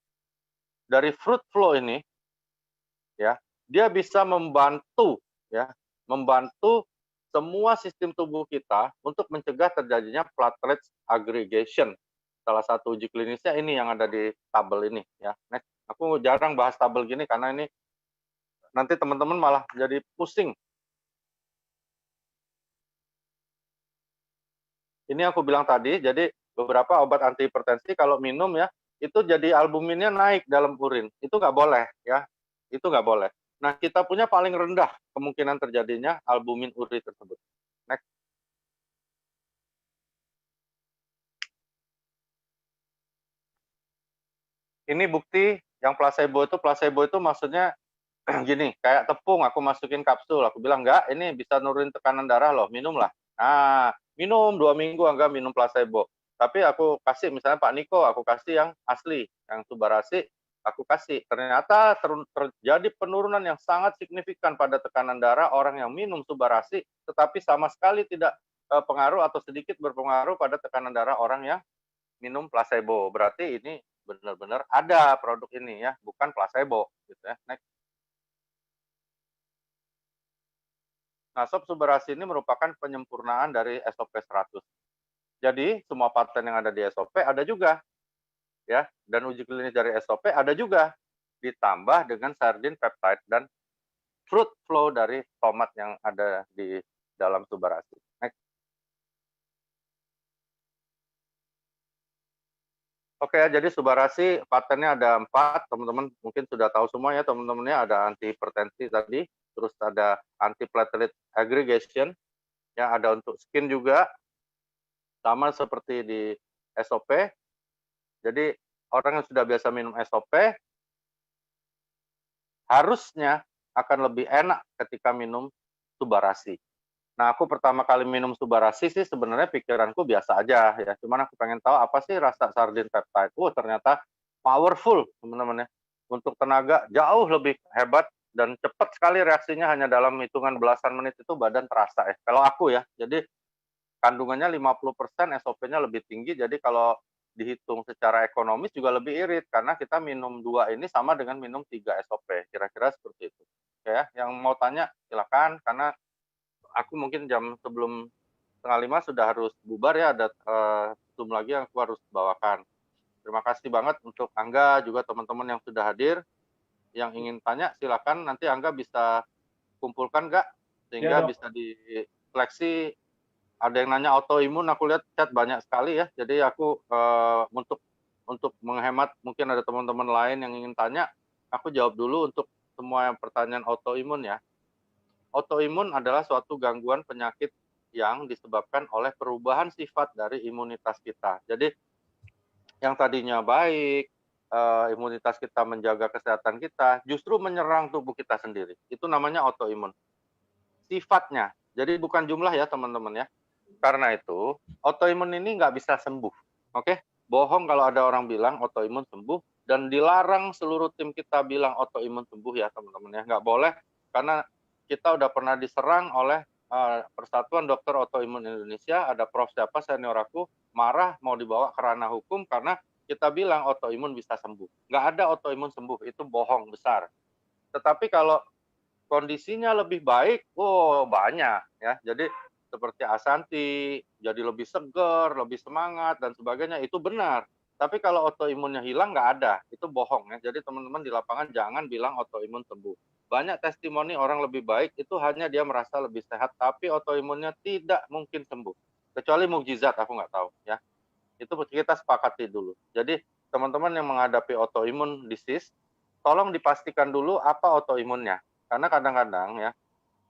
dari fruit flow ini ya, dia bisa membantu semua sistem tubuh kita untuk mencegah terjadinya platelet aggregation. Salah satu uji klinisnya ini yang ada di tabel ini ya. Next. Aku jarang bahas tabel gini karena ini nanti teman-teman malah jadi pusing. Ini aku bilang tadi, jadi beberapa obat anti hipertensi kalau minum ya, itu jadi albuminnya naik dalam urin. Itu nggak boleh ya, itu nggak boleh. Nah, kita punya paling rendah kemungkinan terjadinya albumin uri tersebut. Next. Ini bukti yang placebo itu maksudnya gini, kayak tepung aku masukin kapsul, aku bilang enggak, ini bisa nurunin tekanan darah loh, minumlah. Nah, minum 2 minggu enggak minum placebo. Tapi aku kasih misalnya Pak Niko, aku kasih yang asli, yang Subarasi, aku kasih. Ternyata terjadi penurunan yang sangat signifikan pada tekanan darah orang yang minum Subarasi, tetapi sama sekali tidak pengaruh atau sedikit berpengaruh pada tekanan darah orang yang minum placebo. Berarti ini benar-benar ada produk ini ya, bukan placebo gitu ya. Next. Nah, sob Subarasi ini merupakan penyempurnaan dari SOP 100. Jadi, semua paten yang ada di SOP ada juga ya, dan uji klinis dari SOP ada juga, ditambah dengan sardin peptide dan fruit flow dari tomat yang ada di dalam Subarasi. Next. Oke ya, jadi Subarasi patennya ada 4, teman-teman mungkin sudah tahu semua ya teman-temannya, ada anti hipertensi tadi, terus ada anti platelet aggregation, ya ada untuk skin juga, sama seperti di SOP. Jadi orang yang sudah biasa minum SOP harusnya akan lebih enak ketika minum Subarasi. Nah, aku pertama kali minum Subarasi sih sebenarnya pikiranku biasa aja ya. Cuman aku pengen tahu apa sih rasa sardin peptide. Ternyata powerful teman-teman ya. Untuk tenaga jauh lebih hebat dan cepat sekali reaksinya, hanya dalam hitungan belasan menit itu badan terasa ya. Kalau aku ya. Jadi kandungannya 50%, SOP-nya lebih tinggi. Jadi kalau dihitung secara ekonomis juga lebih irit karena kita minum 2 ini sama dengan minum 3 SOP. Kira-kira seperti itu. Oke ya, yang mau tanya silakan karena aku mungkin jam sebelum 4:30 sudah harus bubar ya, ada Zoom lagi yang aku harus bawakan. Terima kasih banget untuk Angga juga teman-teman yang sudah hadir. Yang ingin tanya silakan, nanti Angga bisa kumpulkan nggak sehingga Ya, bisa diseleksi. Ada yang nanya autoimun, aku lihat chat banyak sekali ya. Jadi aku untuk menghemat, mungkin ada teman-teman lain yang ingin tanya, aku jawab dulu untuk semua yang pertanyaan autoimun ya. Autoimun adalah suatu gangguan penyakit yang disebabkan oleh perubahan sifat dari imunitas kita. Jadi yang tadinya baik, imunitas kita menjaga kesehatan kita, justru menyerang tubuh kita sendiri. Itu namanya autoimun. Sifatnya, jadi bukan jumlah ya teman-teman ya. Karena itu, autoimun ini nggak bisa sembuh. Oke? Bohong kalau ada orang bilang autoimun sembuh, dan dilarang seluruh tim kita bilang autoimun sembuh ya teman-teman ya. Nggak boleh, karena kita udah pernah diserang oleh Persatuan Dokter Autoimun Indonesia, ada Prof siapa senior aku, marah mau dibawa ke ranah hukum karena kita bilang autoimun bisa sembuh. Nggak ada autoimun sembuh, itu bohong besar. Tetapi kalau kondisinya lebih baik, banyak ya. Jadi seperti Asanti, jadi lebih segar, lebih semangat dan sebagainya, itu benar. Tapi kalau autoimunnya hilang nggak ada, itu bohong ya. Jadi teman-teman di lapangan jangan bilang autoimun sembuh. Banyak testimoni orang lebih baik itu hanya dia merasa lebih sehat, tapi autoimunnya tidak mungkin sembuh. Kecuali mukjizat, aku nggak tahu ya. Itu kita sepakati dulu. Jadi teman-teman yang menghadapi autoimun disease, tolong dipastikan dulu apa autoimunnya. Karena kadang-kadang ya,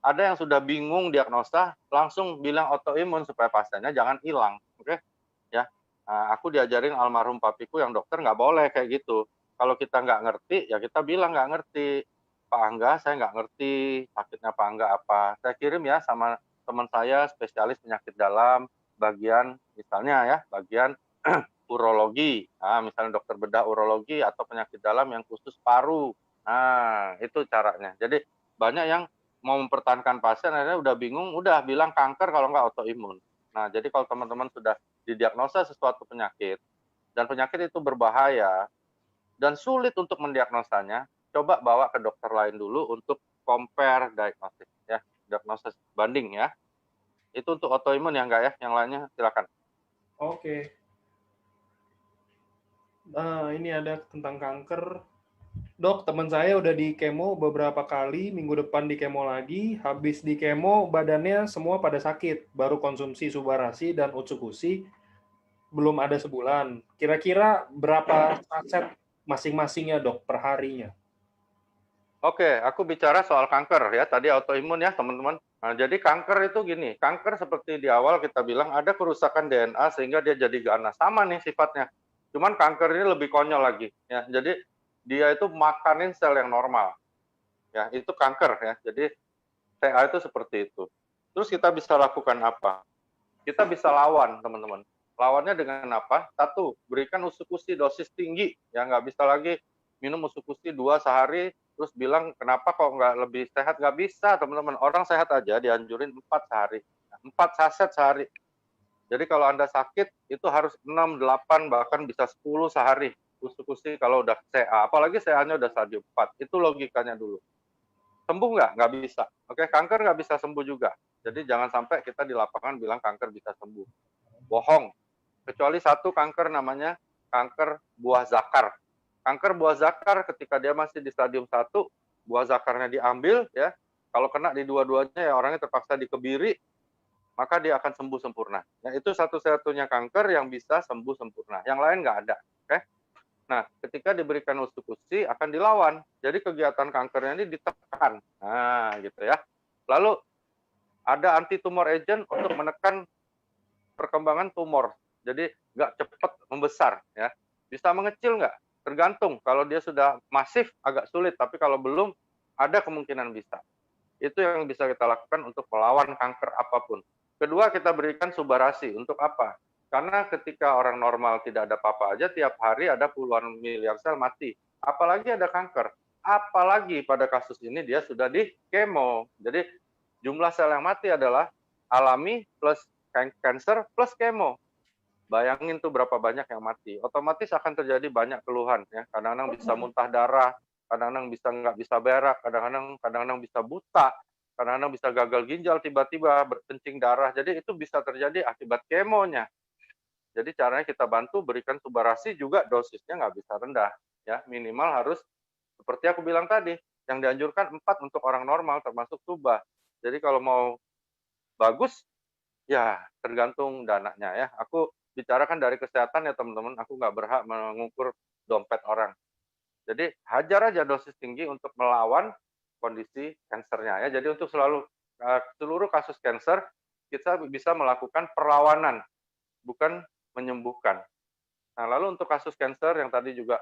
ada yang sudah bingung diagnosa, langsung bilang autoimun supaya pasiennya jangan hilang. Oke? Ya. Nah, aku diajarin almarhum papiku yang dokter nggak boleh kayak gitu. Kalau kita nggak ngerti, ya kita bilang nggak ngerti. Pak Angga, saya nggak ngerti sakitnya Pak Angga apa. Saya kirim ya sama teman saya spesialis penyakit dalam, bagian misalnya ya, bagian urologi. Nah, misalnya dokter bedah urologi atau penyakit dalam yang khusus paru. Nah, itu caranya. Jadi banyak yang mau mempertahankan pasien akhirnya udah bingung, udah bilang kanker kalau nggak autoimun. Nah, jadi kalau teman-teman sudah didiagnosa sesuatu penyakit, dan penyakit itu berbahaya, dan sulit untuk mendiagnosanya, coba bawa ke dokter lain dulu untuk compare diagnosis, ya, diagnosis banding ya. Itu untuk autoimun ya, enggak ya? Yang lainnya silakan. oke. Ini ada tentang kanker. Dok, teman saya udah di kemo beberapa kali, minggu depan di kemo lagi, habis di kemo badannya semua pada sakit, baru konsumsi Subarasi dan Utsukushi, belum ada sebulan. Kira-kira berapa saset masing-masingnya dok per harinya? Oke, aku bicara soal kanker ya, tadi autoimun ya teman-teman. Nah, jadi kanker itu gini, kanker seperti di awal kita bilang ada kerusakan DNA sehingga dia jadi ganas. Sama nih sifatnya. Cuman kanker ini lebih konyol lagi ya. Jadi dia itu makanin sel yang normal. Ya, itu kanker ya. Jadi TA itu seperti itu. Terus kita bisa lakukan apa? Kita bisa lawan, teman-teman. Lawannya dengan apa? Satu, berikan Utsukushi dosis tinggi. Ya, nggak bisa lagi minum Utsukushi 2 sehari, terus bilang kenapa kok nggak lebih sehat? Nggak bisa, teman-teman. Orang sehat aja dianjurin 4 sehari. 4 saset sehari. Jadi kalau Anda sakit, itu harus 6, 8, bahkan bisa 10 sehari. usus kalau udah CA, apalagi CA-nya udah stadium 4, itu logikanya dulu. Sembuh nggak? Nggak bisa. Oke, kanker nggak bisa sembuh juga. Jadi jangan sampai kita di lapangan bilang kanker bisa sembuh. Bohong. Kecuali satu kanker namanya kanker buah zakar. Kanker buah zakar ketika dia masih di stadium 1, buah zakarnya diambil ya. Kalau kena di dua-duanya ya orangnya terpaksa dikebiri, maka dia akan sembuh sempurna. Ya, itu satu-satunya kanker yang bisa sembuh sempurna. Yang lain nggak ada. Oke? Nah, ketika diberikan ustukusi akan dilawan. Jadi kegiatan kankernya ini ditekan. Nah, gitu ya. Lalu ada anti tumor agent untuk menekan perkembangan tumor. Jadi nggak cepat membesar ya. Bisa mengecil nggak? Tergantung. Kalau dia sudah masif agak sulit, tapi kalau belum ada kemungkinan bisa. Itu yang bisa kita lakukan untuk melawan kanker apapun. Kedua, kita berikan subarasi. Untuk apa? Karena ketika orang normal tidak ada apa-apa aja, tiap hari ada puluhan miliar sel mati. Apalagi ada kanker. Apalagi pada kasus ini dia sudah di kemo. Jadi jumlah sel yang mati adalah alami plus cancer plus kemo. Bayangin tuh berapa banyak yang mati. Otomatis akan terjadi banyak keluhan ya. Kadang-kadang bisa muntah darah, kadang-kadang bisa nggak bisa berak, kadang-kadang bisa buta, kadang-kadang bisa gagal ginjal tiba-tiba berkencing darah. Jadi itu bisa terjadi akibat kemonya. Jadi caranya kita bantu berikan subarasi juga dosisnya nggak bisa rendah ya. Minimal harus seperti aku bilang tadi, yang dianjurkan 4 untuk orang normal termasuk suba. Jadi kalau mau bagus ya tergantung dananya ya. Aku bicarakan dari kesehatan ya teman-teman, aku nggak berhak mengukur dompet orang. Jadi hajar aja dosis tinggi untuk melawan kondisi kansernya ya. Jadi untuk seluruh kasus kanker kita bisa melakukan perlawanan, bukan menyembuhkan. Nah, lalu untuk kasus kanker yang tadi juga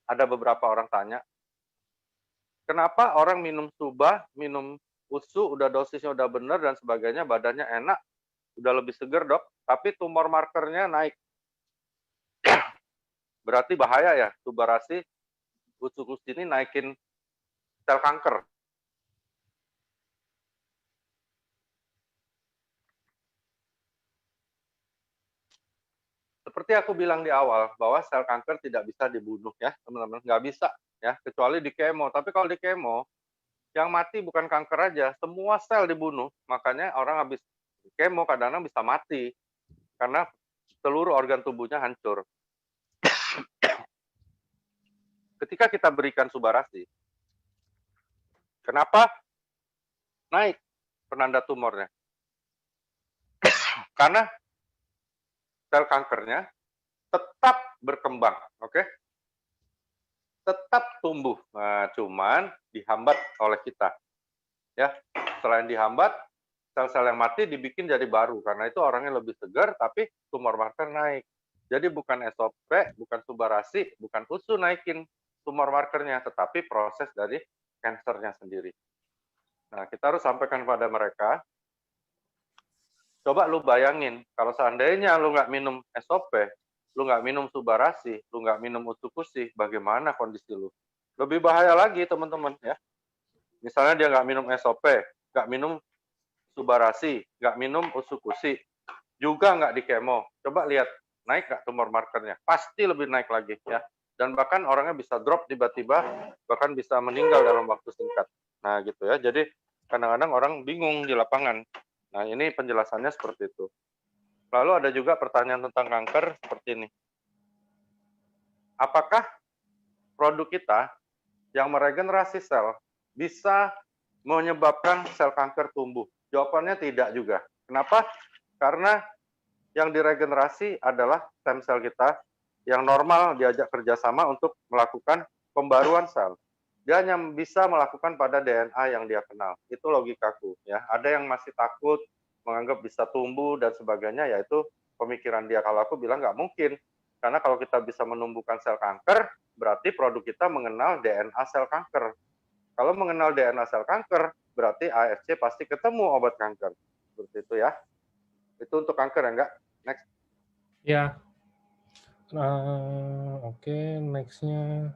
ada beberapa orang tanya, kenapa orang minum suba, minum usu, udah dosisnya udah benar dan sebagainya, badannya enak, udah lebih seger dok, tapi tumor markernya naik. Berarti bahaya ya, subarasi usus ini naikin sel kanker. Seperti aku bilang di awal, bahwa sel kanker tidak bisa dibunuh ya teman-teman, nggak bisa ya, kecuali di kemo. Tapi kalau di kemo, yang mati bukan kanker aja, semua sel dibunuh. Makanya orang habis kemo kadang-kadang bisa mati, karena seluruh organ tubuhnya hancur. Ketika kita berikan subarasi, kenapa naik penanda tumornya? Karena sel kankernya tetap berkembang, oke? Tetap tumbuh. Nah, cuman dihambat oleh kita. Ya, selain dihambat, sel-sel yang mati dibikin jadi baru karena itu orangnya lebih segar tapi tumor marker naik. Jadi bukan SOP, bukan subarasi, bukan usu naikin tumor markernya, tetapi proses dari kansernya sendiri. Nah, kita harus sampaikan pada mereka, coba lu bayangin, kalau seandainya lu nggak minum SOP, lu nggak minum subarasi, lu nggak minum usukusi, bagaimana kondisi lu? Lebih bahaya lagi, teman-teman ya. Misalnya dia nggak minum SOP, nggak minum subarasi, nggak minum usukusi, juga nggak di kemo. Coba lihat, naik nggak tumor markernya? Pasti lebih naik lagi ya. Dan bahkan orangnya bisa drop tiba-tiba, bahkan bisa meninggal dalam waktu singkat. Nah gitu ya, jadi kadang-kadang orang bingung di lapangan. Nah ini penjelasannya seperti itu. Lalu ada juga pertanyaan tentang kanker seperti ini. Apakah produk kita yang meregenerasi sel bisa menyebabkan sel kanker tumbuh? Jawabannya tidak juga. Kenapa? Karena yang diregenerasi adalah stem sel kita yang normal diajak kerjasama untuk melakukan pembaruan sel. Dia hanya bisa melakukan pada DNA yang dia kenal. Itu logikaku. Ya. Ada yang masih takut, menganggap bisa tumbuh dan sebagainya, yaitu pemikiran dia. Kalau aku bilang nggak mungkin. Karena kalau kita bisa menumbuhkan sel kanker, berarti produk kita mengenal DNA sel kanker. Kalau mengenal DNA sel kanker, berarti AFC pasti ketemu obat kanker. Seperti itu ya. Itu untuk kanker ya, enggak? Next. Ya. Oke, next-nya.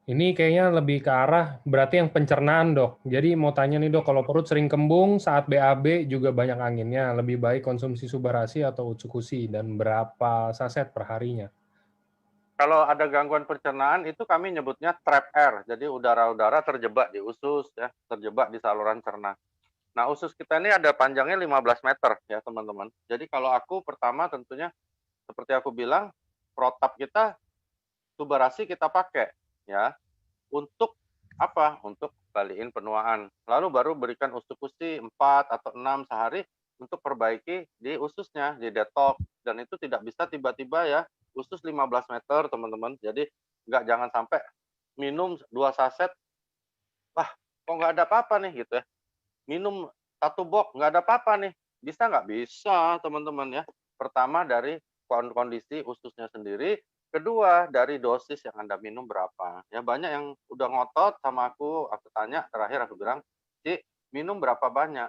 Ini kayaknya lebih ke arah berarti yang pencernaan, Dok. Jadi mau tanya nih, Dok, kalau perut sering kembung saat BAB juga banyak anginnya, lebih baik konsumsi Subarasi atau Utsukushi dan berapa saset per harinya? Kalau ada gangguan pencernaan itu kami nyebutnya trap air. Jadi udara-udara terjebak di usus ya, terjebak di saluran cerna. Nah, usus kita ini ada panjangnya 15 meter ya, teman-teman. Jadi kalau aku pertama tentunya seperti aku bilang, protap kita Subarasi kita pakai ya. Untuk apa? Untuk balikin penuaan. Lalu baru berikan Utsukushi 4 atau 6 sehari untuk perbaiki di ususnya, di detox. Dan itu tidak bisa tiba-tiba ya, usus 15 meter, teman-teman. Jadi jangan sampai minum 2 saset, wah kok nggak ada apa-apa nih gitu ya. Minum 1 box nggak ada apa-apa nih. Bisa nggak? Bisa, teman-teman ya. Pertama dari kondisi ususnya sendiri, kedua dari dosis yang Anda minum berapa. Ya banyak yang udah ngotot sama aku tanya terakhir aku bilang, "Ci, minum berapa banyak?"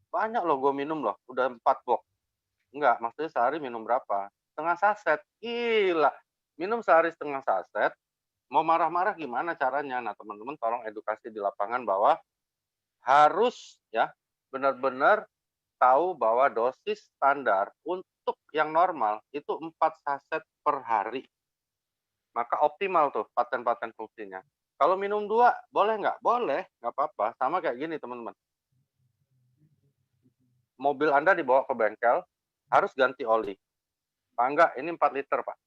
"Banyak loh gue minum loh, udah 4 box." "Enggak, maksudnya sehari minum berapa?" "Setengah saset." Gila, minum sehari setengah saset, mau marah-marah gimana caranya? Nah, teman-teman tolong edukasi di lapangan bahwa harus ya benar-benar tahu bahwa dosis standar untuk yang normal itu 4 saset per hari. Maka optimal tuh paten-paten fungsinya. Kalau minum 2, boleh nggak? Boleh, nggak apa-apa. Sama kayak gini teman-teman. Mobil Anda dibawa ke bengkel, harus ganti oli. Pak enggak, ini 4 liter Pak.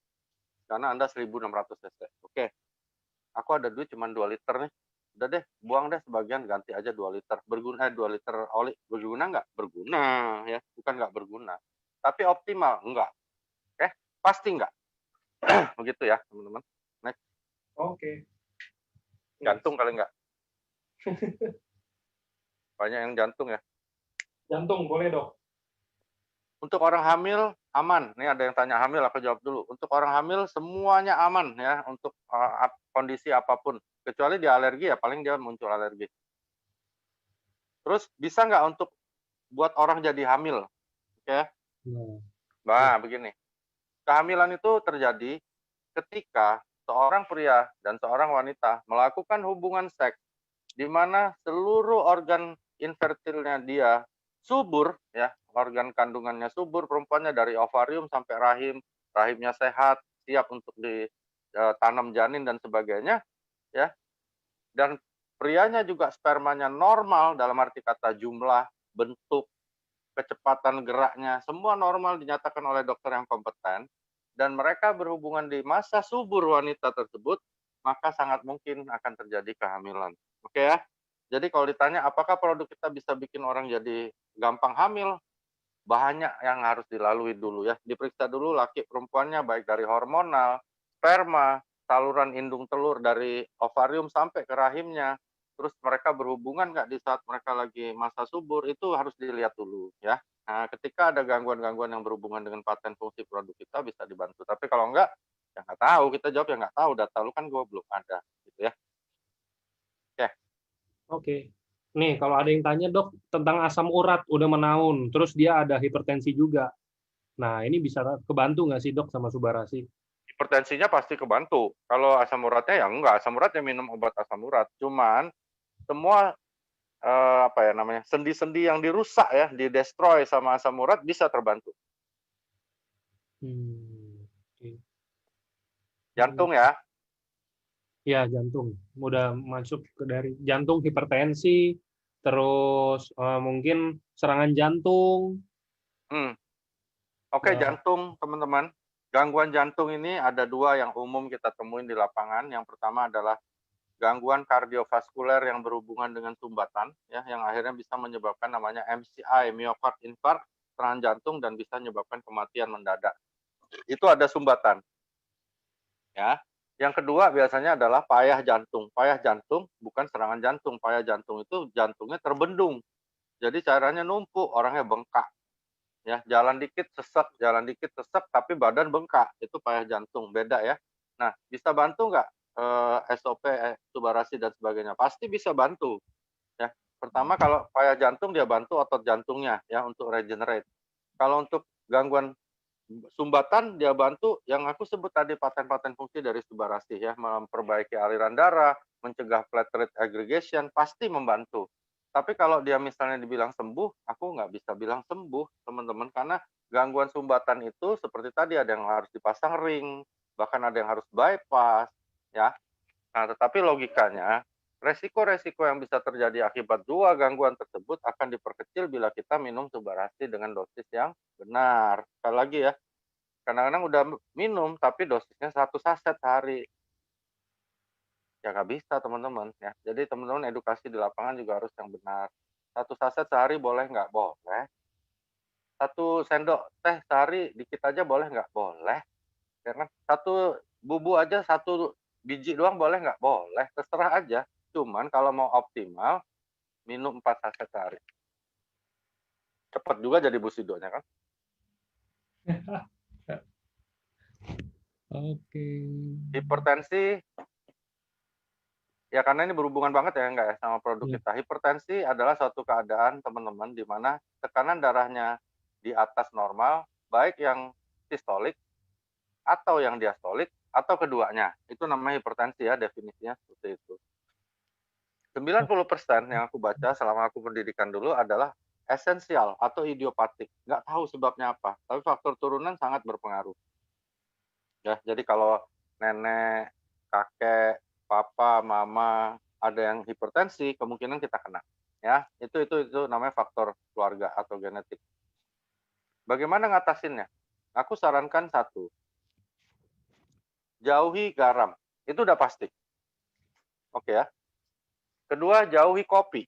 Karena Anda 1600 cc. Oke, aku ada duit cuma 2 liter nih. Udah deh, buang deh sebagian, ganti aja 2 liter. 2 liter oli. Berguna nggak? Berguna ya, bukan nggak berguna. Tapi optimal? Enggak. Oke, pasti enggak. Begitu ya, teman-teman. Next. Oke. Jantung kali enggak? Banyak yang jantung ya. Jantung boleh, Dok. Untuk orang hamil, aman. Ini ada yang tanya hamil, aku jawab dulu. Untuk orang hamil, semuanya aman ya, untuk kondisi apapun. Kecuali dia alergi ya, paling dia muncul alergi. Terus, bisa nggak untuk buat orang jadi hamil? Oke. Nah, begini. Kehamilan itu terjadi ketika seorang pria dan seorang wanita melakukan hubungan seks di mana seluruh organ infertilnya dia subur ya, organ kandungannya subur, perempuannya dari ovarium sampai rahim, rahimnya sehat, siap untuk ditanam janin dan sebagainya ya. Dan prianya juga spermanya normal dalam arti kata jumlah, bentuk, kecepatan geraknya, semua normal dinyatakan oleh dokter yang kompeten, dan mereka berhubungan di masa subur wanita tersebut, maka sangat mungkin akan terjadi kehamilan. Oke ya? Jadi kalau ditanya apakah produk kita bisa bikin orang jadi gampang hamil, banyak yang harus dilalui dulu ya. Diperiksa dulu laki perempuannya baik dari hormonal, sperma, saluran indung telur dari ovarium sampai ke rahimnya. Terus mereka berhubungan nggak di saat mereka lagi masa subur, itu harus dilihat dulu ya. Nah, ketika ada gangguan-gangguan yang berhubungan dengan paten fungsi produk kita bisa dibantu. Tapi kalau enggak, ya nggak tahu. Kita jawab ya nggak tahu. Data lu kan gue belum ada, gitu ya. Oke. Oke. Nih, kalau ada yang tanya, Dok, tentang asam urat udah menaun, terus dia ada hipertensi juga. Nah, ini bisa kebantu nggak sih, Dok, sama Subarasi? Hipertensinya pasti kebantu. Kalau asam uratnya ya enggak. Asam urat ya minum obat asam urat. Cuman semua apa ya namanya, sendi-sendi yang dirusak ya, didestroy sama asam urat bisa terbantu. Okay. Jantung ya. Ya, jantung. Udah masuk ke dari jantung, hipertensi, terus mungkin serangan jantung. Oke, jantung teman-teman. Gangguan jantung ini ada 2 yang umum kita temuin di lapangan. Yang pertama adalah gangguan kardiovaskuler yang berhubungan dengan sumbatan, ya, yang akhirnya bisa menyebabkan namanya MCI, myocard infarct, serangan jantung, dan bisa menyebabkan kematian mendadak. Itu ada sumbatan. Ya. Yang kedua biasanya adalah payah jantung. Payah jantung bukan serangan jantung. Payah jantung itu jantungnya terbendung. Jadi caranya numpuk, orangnya bengkak. Ya, jalan dikit sesek, tapi badan bengkak. Itu payah jantung, beda ya. Nah, bisa bantu nggak SOP, Subarasi dan sebagainya? Pasti bisa bantu. Ya, pertama kalau payah jantung dia bantu otot jantungnya ya untuk regenerate. Kalau untuk gangguan Sumbatan dia bantu yang aku sebut tadi paten-paten fungsi dari Subarashi ya, memperbaiki aliran darah, mencegah platelet aggregation, pasti membantu. Tapi kalau dia misalnya dibilang sembuh, aku nggak bisa bilang sembuh, teman-teman, karena gangguan sumbatan itu seperti tadi ada yang harus dipasang ring, bahkan ada yang harus bypass, ya. Nah, tetapi logikanya, resiko-resiko yang bisa terjadi akibat dua gangguan tersebut akan diperkecil bila kita minum Subarashi dengan dosis yang benar. Sekali lagi ya, kadang-kadang udah minum tapi dosisnya 1 saset sehari. Ya nggak bisa teman-teman ya. Jadi teman-teman edukasi di lapangan juga harus yang benar. 1 saset sehari boleh nggak? Boleh. 1 sendok teh sehari dikit aja boleh nggak? Boleh. Ya kan? 1 bubuk aja 1 biji doang boleh nggak? Boleh. Terserah aja. Cuman kalau mau optimal, minum 4 saset sehari. Cepat juga jadi busidonya kan? Oke. Hipertensi, ya karena ini berhubungan banget ya enggak ya sama produk Iya. kita. Hipertensi adalah suatu keadaan teman-teman di mana tekanan darahnya di atas normal, baik yang sistolik atau yang diastolik atau keduanya. Itu namanya hipertensi ya, definisinya seperti itu. 90% yang aku baca selama aku pendidikan dulu adalah esensial atau idiopatik. Nggak tahu sebabnya apa, tapi faktor turunan sangat berpengaruh. Ya, jadi kalau nenek, kakek, papa, mama ada yang hipertensi, kemungkinan kita kena. Ya, itu namanya faktor keluarga atau genetik. Bagaimana ngatasinnya? Aku sarankan satu, jauhi garam. Itu udah pasti. Oke ya. Kedua, jauhi kopi.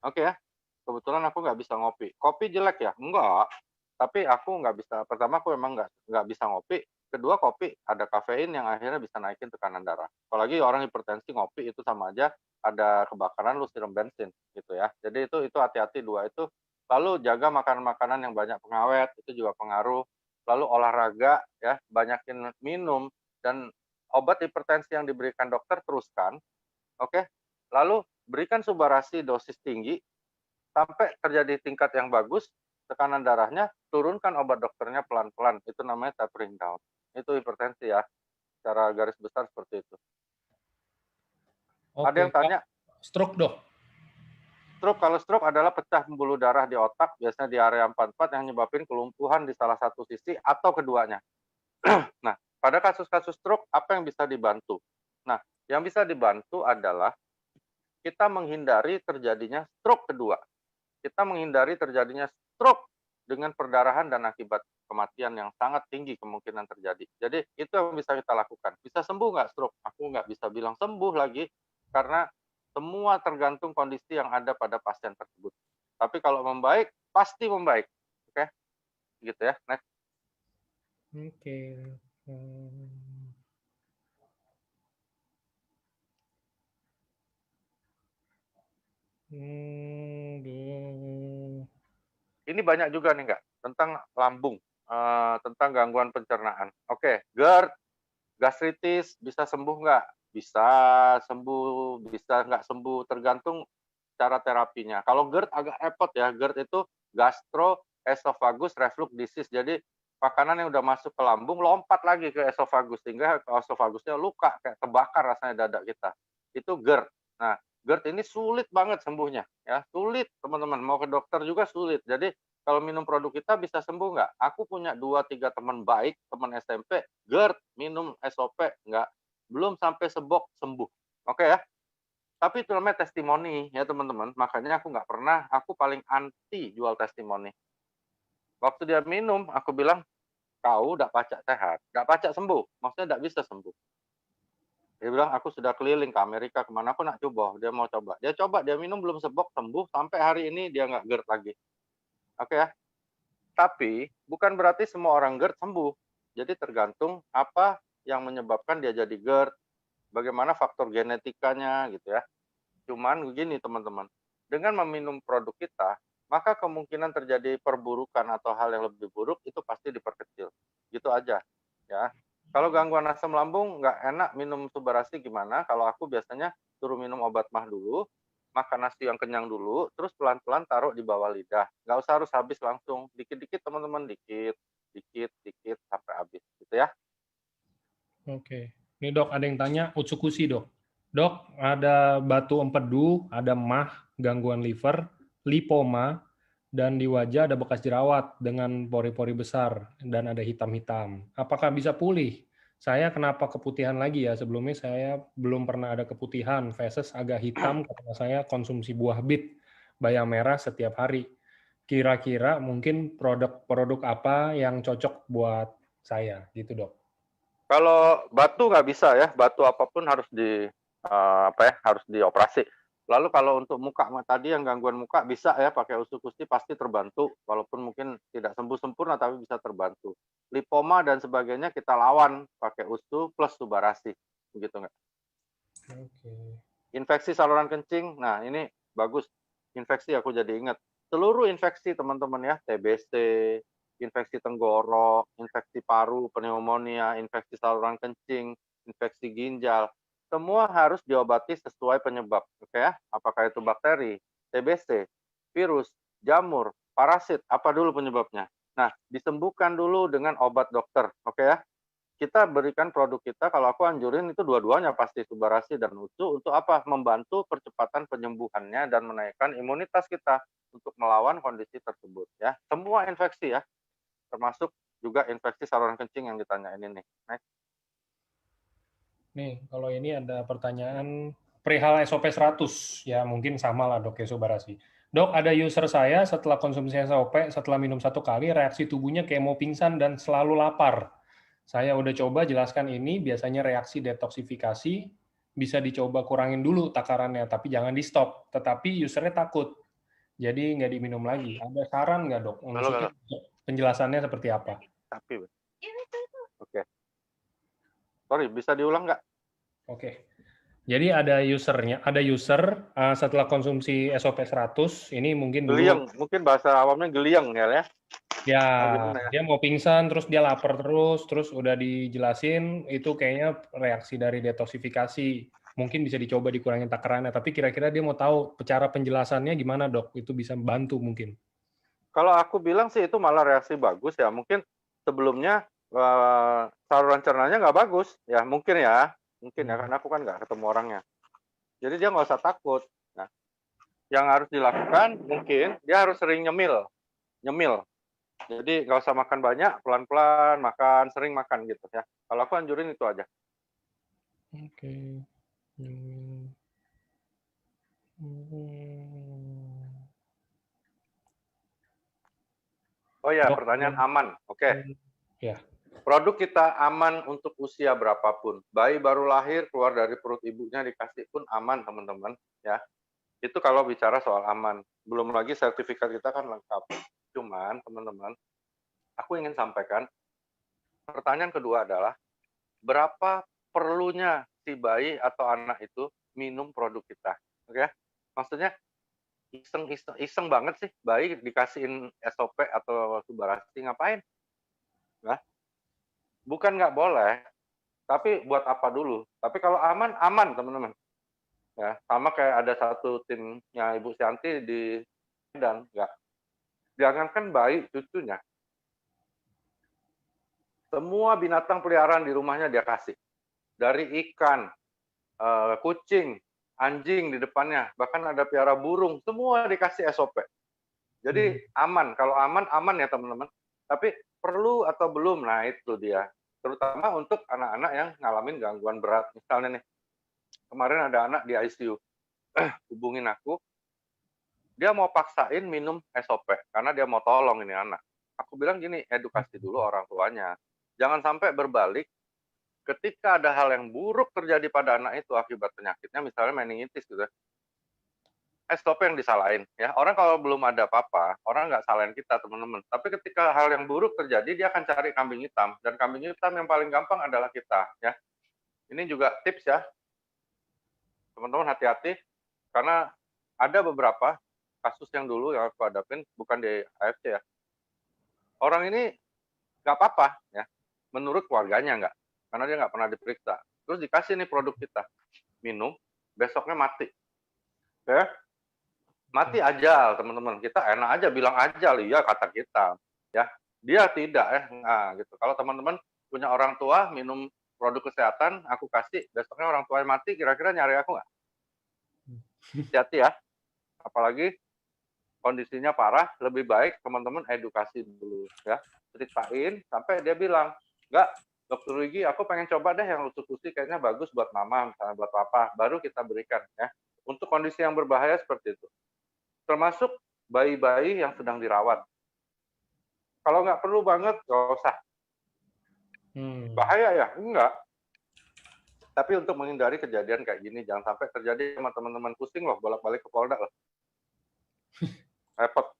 Oke ya. Kebetulan aku nggak bisa ngopi. Kopi jelek ya? Enggak. Tapi aku nggak bisa. Pertama aku memang nggak bisa ngopi. Kedua, kopi ada kafein yang akhirnya bisa naikin tekanan darah. Apalagi orang hipertensi ngopi itu sama aja ada kebakaran lu siram bensin gitu ya. Jadi itu hati-hati dua itu. Lalu jaga makanan-makanan yang banyak pengawet itu juga pengaruh. Lalu olahraga ya, banyakin minum dan obat hipertensi yang diberikan dokter teruskan. Oke. Lalu berikan Subarashi dosis tinggi sampai terjadi tingkat yang bagus, tekanan darahnya, turunkan obat dokternya pelan-pelan. Itu namanya tapering down. Itu hipertensi ya, secara garis besar seperti itu. Ada Oke, yang Kak. tanya, Stroke, Dok. kalau stroke adalah pecah pembuluh darah di otak, biasanya di area 44 yang menyebabkan kelumpuhan di salah satu sisi atau keduanya. Nah, pada kasus-kasus stroke, apa yang bisa dibantu? Nah, yang bisa dibantu adalah kita menghindari terjadinya stroke kedua. Kita menghindari terjadinya stroke dengan perdarahan dan akibat kematian yang sangat tinggi kemungkinan terjadi. Jadi itu yang bisa kita lakukan. Bisa sembuh nggak stroke? Aku nggak bisa bilang sembuh lagi karena semua tergantung kondisi yang ada pada pasien tersebut. Tapi kalau membaik, pasti membaik. Oke, gitu ya. Next. Oke. Hmm. Duh. Ini banyak juga nih nggak tentang lambung, tentang gangguan pencernaan. Oke, GERD, gastritis bisa sembuh nggak? Bisa sembuh, bisa nggak sembuh, tergantung cara terapinya. Kalau GERD agak repot ya, GERD itu gastroesophagus reflux disease. Jadi makanan yang udah masuk ke lambung lompat lagi ke esophagus sehingga esofagusnya luka kayak terbakar rasanya dada kita. Itu GERD. Nah, GERD ini sulit banget sembuhnya ya, sulit teman-teman. Mau ke dokter juga sulit. Jadi kalau minum produk kita bisa sembuh nggak? Aku punya 2-3 teman baik, teman SMP, GERD, minum SOP, nggak, belum sampai sebok sembuh. Oke ya? Tapi itu namanya testimoni ya teman-teman. Makanya aku nggak pernah, aku paling anti jual testimoni. Waktu dia minum, aku bilang, kau udah pacak sehat, nggak pacak sembuh, maksudnya nggak bisa sembuh. Dia bilang, aku sudah keliling ke Amerika, kemana aku nak coba, dia mau coba. Dia coba, dia minum belum sebok, sembuh, sampai hari ini dia nggak GERD lagi. Oke ya, tapi bukan berarti semua orang GERD sembuh. Jadi tergantung apa yang menyebabkan dia jadi GERD, bagaimana faktor genetikanya gitu ya. Cuman begini teman-teman, dengan meminum produk kita, maka kemungkinan terjadi perburukan atau hal yang lebih buruk itu pasti diperkecil. Gitu aja ya. Kalau gangguan asam lambung nggak enak minum Subarashi gimana? Kalau aku biasanya suruh minum obat mah dulu, makan nasi yang kenyang dulu, terus pelan-pelan taruh di bawah lidah. Nggak usah harus habis langsung, dikit-dikit teman-teman, dikit. dikit sampai habis gitu ya. Oke. Ini dok, ada yang tanya Utsukushi dok. Dok, ada batu empedu, ada mah, gangguan liver, lipoma, dan di wajah ada bekas jerawat dengan pori-pori besar dan ada hitam-hitam. Apakah bisa pulih? Saya kenapa keputihan lagi ya? Sebelumnya saya belum pernah ada keputihan, feses agak hitam karena saya konsumsi buah bit, bayam merah setiap hari. Kira-kira mungkin produk-produk apa yang cocok buat saya gitu dok? Kalau batu nggak bisa ya, batu apapun harus harus dioperasi. Lalu kalau untuk muka tadi yang gangguan muka bisa ya pakai usus pasti terbantu, walaupun mungkin tidak sembuh sempurna tapi bisa terbantu. Lipoma dan sebagainya kita lawan pakai usus plus subarasi, begitu nggak? Oke. Infeksi saluran kencing, nah ini bagus. Infeksi aku jadi ingat. Seluruh infeksi teman-teman ya, TBC, infeksi tenggorok, infeksi paru, pneumonia, infeksi saluran kencing, infeksi ginjal, semua harus diobati sesuai penyebab. Oke ya, apakah itu bakteri, TBC, virus, jamur, parasit, apa dulu penyebabnya? Nah, disembuhkan dulu dengan obat dokter. Oke ya, kita berikan produk kita, kalau aku anjurin itu dua-duanya pasti subarasi dan usu untuk apa? Membantu percepatan penyembuhannya dan menaikkan imunitas kita untuk melawan kondisi tersebut ya. Semua infeksi ya, termasuk juga infeksi saluran kencing yang ditanyain ini. Next. Nih, kalau ini ada pertanyaan perihal SOP 100, ya mungkin sama lah dok ya Subarasi. Dok, ada user saya setelah konsumsi SOP, setelah minum 1 kali, reaksi tubuhnya kayak mau pingsan dan selalu lapar. Saya udah coba jelaskan ini, biasanya reaksi detoksifikasi, bisa dicoba kurangin dulu takarannya, tapi jangan di stop. Tetapi usernya takut, jadi nggak diminum lagi. Ada saran nggak dok? Maksudnya Halo. penjelasannya seperti apa? Tapi, oke. Sorry, bisa diulang nggak? Oke. Jadi ada usernya, ada user setelah konsumsi SOP 100, ini mungkin dulu Geliang, mungkin bahasa awamnya geliang ya. ya Oh, gimana ya? dia mau pingsan, terus dia lapar terus udah dijelasin itu kayaknya reaksi dari detoksifikasi. Mungkin bisa dicoba dikurangin takarannya, tapi kira-kira dia mau tahu cara penjelasannya gimana dok? Itu bisa bantu mungkin. Kalau aku bilang sih itu malah reaksi bagus ya. Mungkin sebelumnya saluran cernanya nggak bagus ya. Mungkin ya karena aku kan nggak ketemu orangnya. Jadi dia nggak usah takut. Nah, yang harus dilakukan mungkin dia harus sering nyemil. Jadi nggak usah makan banyak, pelan-pelan makan, sering makan gitu ya. Kalau aku anjurin itu aja. Oke. Oh ya, Dok, pertanyaan aman. Oke. ya. Produk kita aman untuk usia berapapun. Bayi baru lahir keluar dari perut ibunya dikasih pun aman, teman-teman. Ya, itu kalau bicara soal aman. Belum lagi sertifikat kita kan lengkap. Cuman, teman-teman, aku ingin sampaikan, pertanyaan kedua adalah, berapa perlunya si bayi atau anak itu minum produk kita? Oke? Maksudnya, iseng banget sih bayi dikasihin SOP atau subarasi ngapain? Nah, bukan nggak boleh, tapi buat apa dulu? Tapi kalau aman, aman teman-teman. Ya, sama kayak ada satu timnya Ibu Syanti di Medan, nggak. Jangankan bayi, cucunya. Semua binatang peliharaan di rumahnya dia kasih. Dari ikan, kucing, anjing di depannya, bahkan ada piara burung, semua dikasih SOP. Jadi aman. Kalau aman, aman ya teman-teman. Tapi perlu atau belum, nah itu dia. Terutama untuk anak-anak yang ngalamin gangguan berat. Misalnya nih, kemarin ada anak di ICU, hubungin aku, dia mau paksain minum SOP, karena dia mau tolong ini anak. Aku bilang gini, edukasi dulu orang tuanya. Jangan sampai berbalik, ketika ada hal yang buruk terjadi pada anak itu akibat penyakitnya, misalnya meningitis gitu, SOP yang disalahin. Ya, orang kalau belum ada apa-apa, orang nggak salahin kita, teman-teman. Tapi ketika hal yang buruk terjadi, dia akan cari kambing hitam. Dan kambing hitam yang paling gampang adalah kita. Ya, ini juga tips ya, teman-teman hati-hati, karena ada beberapa kasus yang dulu yang aku hadapin, bukan di AFC ya. Orang ini nggak apa-apa ya, menurut keluarganya nggak, karena dia nggak pernah diperiksa. Terus dikasih nih produk kita, minum, besoknya mati. Ya, mati ajal teman-teman. Kita enak aja bilang ajal, iya kata kita. Ya, Dia tidak ya. Nah, gitu. Kalau teman-teman punya orang tua minum produk kesehatan, aku kasih, besoknya orang tuanya mati, kira-kira nyari aku nggak? Hati-hati ya. Apalagi kondisinya parah, lebih baik teman-teman edukasi dulu ya. Ceritain sampai dia bilang, "Enggak, Dokter Wigi, aku pengen coba deh yang usus-usus kayaknya bagus buat mama, misalnya buat papa." Baru kita berikan ya. Untuk kondisi yang berbahaya seperti itu. Termasuk bayi-bayi yang sedang dirawat. Kalau nggak perlu banget, nggak usah. Bahaya ya? Enggak. Tapi untuk menghindari kejadian kayak gini, jangan sampai terjadi sama teman-teman, pusing loh, bolak-balik ke Polda loh. Repot.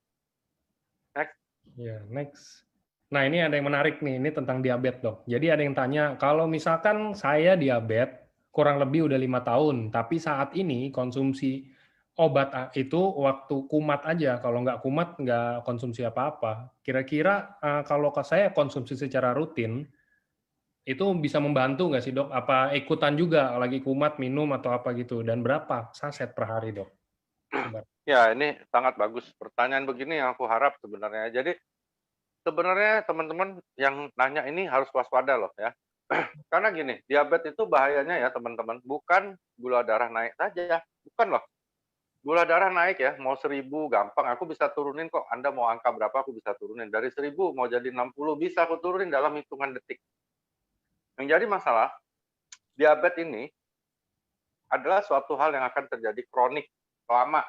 Next. Ya, next. Nah, ini ada yang menarik nih, ini tentang diabetes, Dok. Jadi ada yang tanya, kalau misalkan saya diabetes, kurang lebih udah 5 tahun, tapi saat ini konsumsi obat itu waktu kumat aja, kalau nggak kumat nggak konsumsi apa-apa. Kira-kira kalau saya konsumsi secara rutin, itu bisa membantu nggak sih, Dok? Apa ikutan juga lagi kumat minum atau apa gitu? Dan berapa saset per hari, Dok? Ya, ini sangat bagus. Pertanyaan begini yang aku harap sebenarnya. Jadi, sebenarnya teman-teman yang nanya ini harus waspada loh ya. Karena gini, diabetes itu bahayanya ya teman-teman, bukan gula darah naik saja. Bukan loh. Gula darah naik ya, mau 1000 gampang, aku bisa turunin kok. Anda mau angka berapa, aku bisa turunin. Dari 1000 mau jadi 60, bisa aku turunin dalam hitungan detik. Yang jadi masalah, diabetes ini adalah suatu hal yang akan terjadi kronik, lama.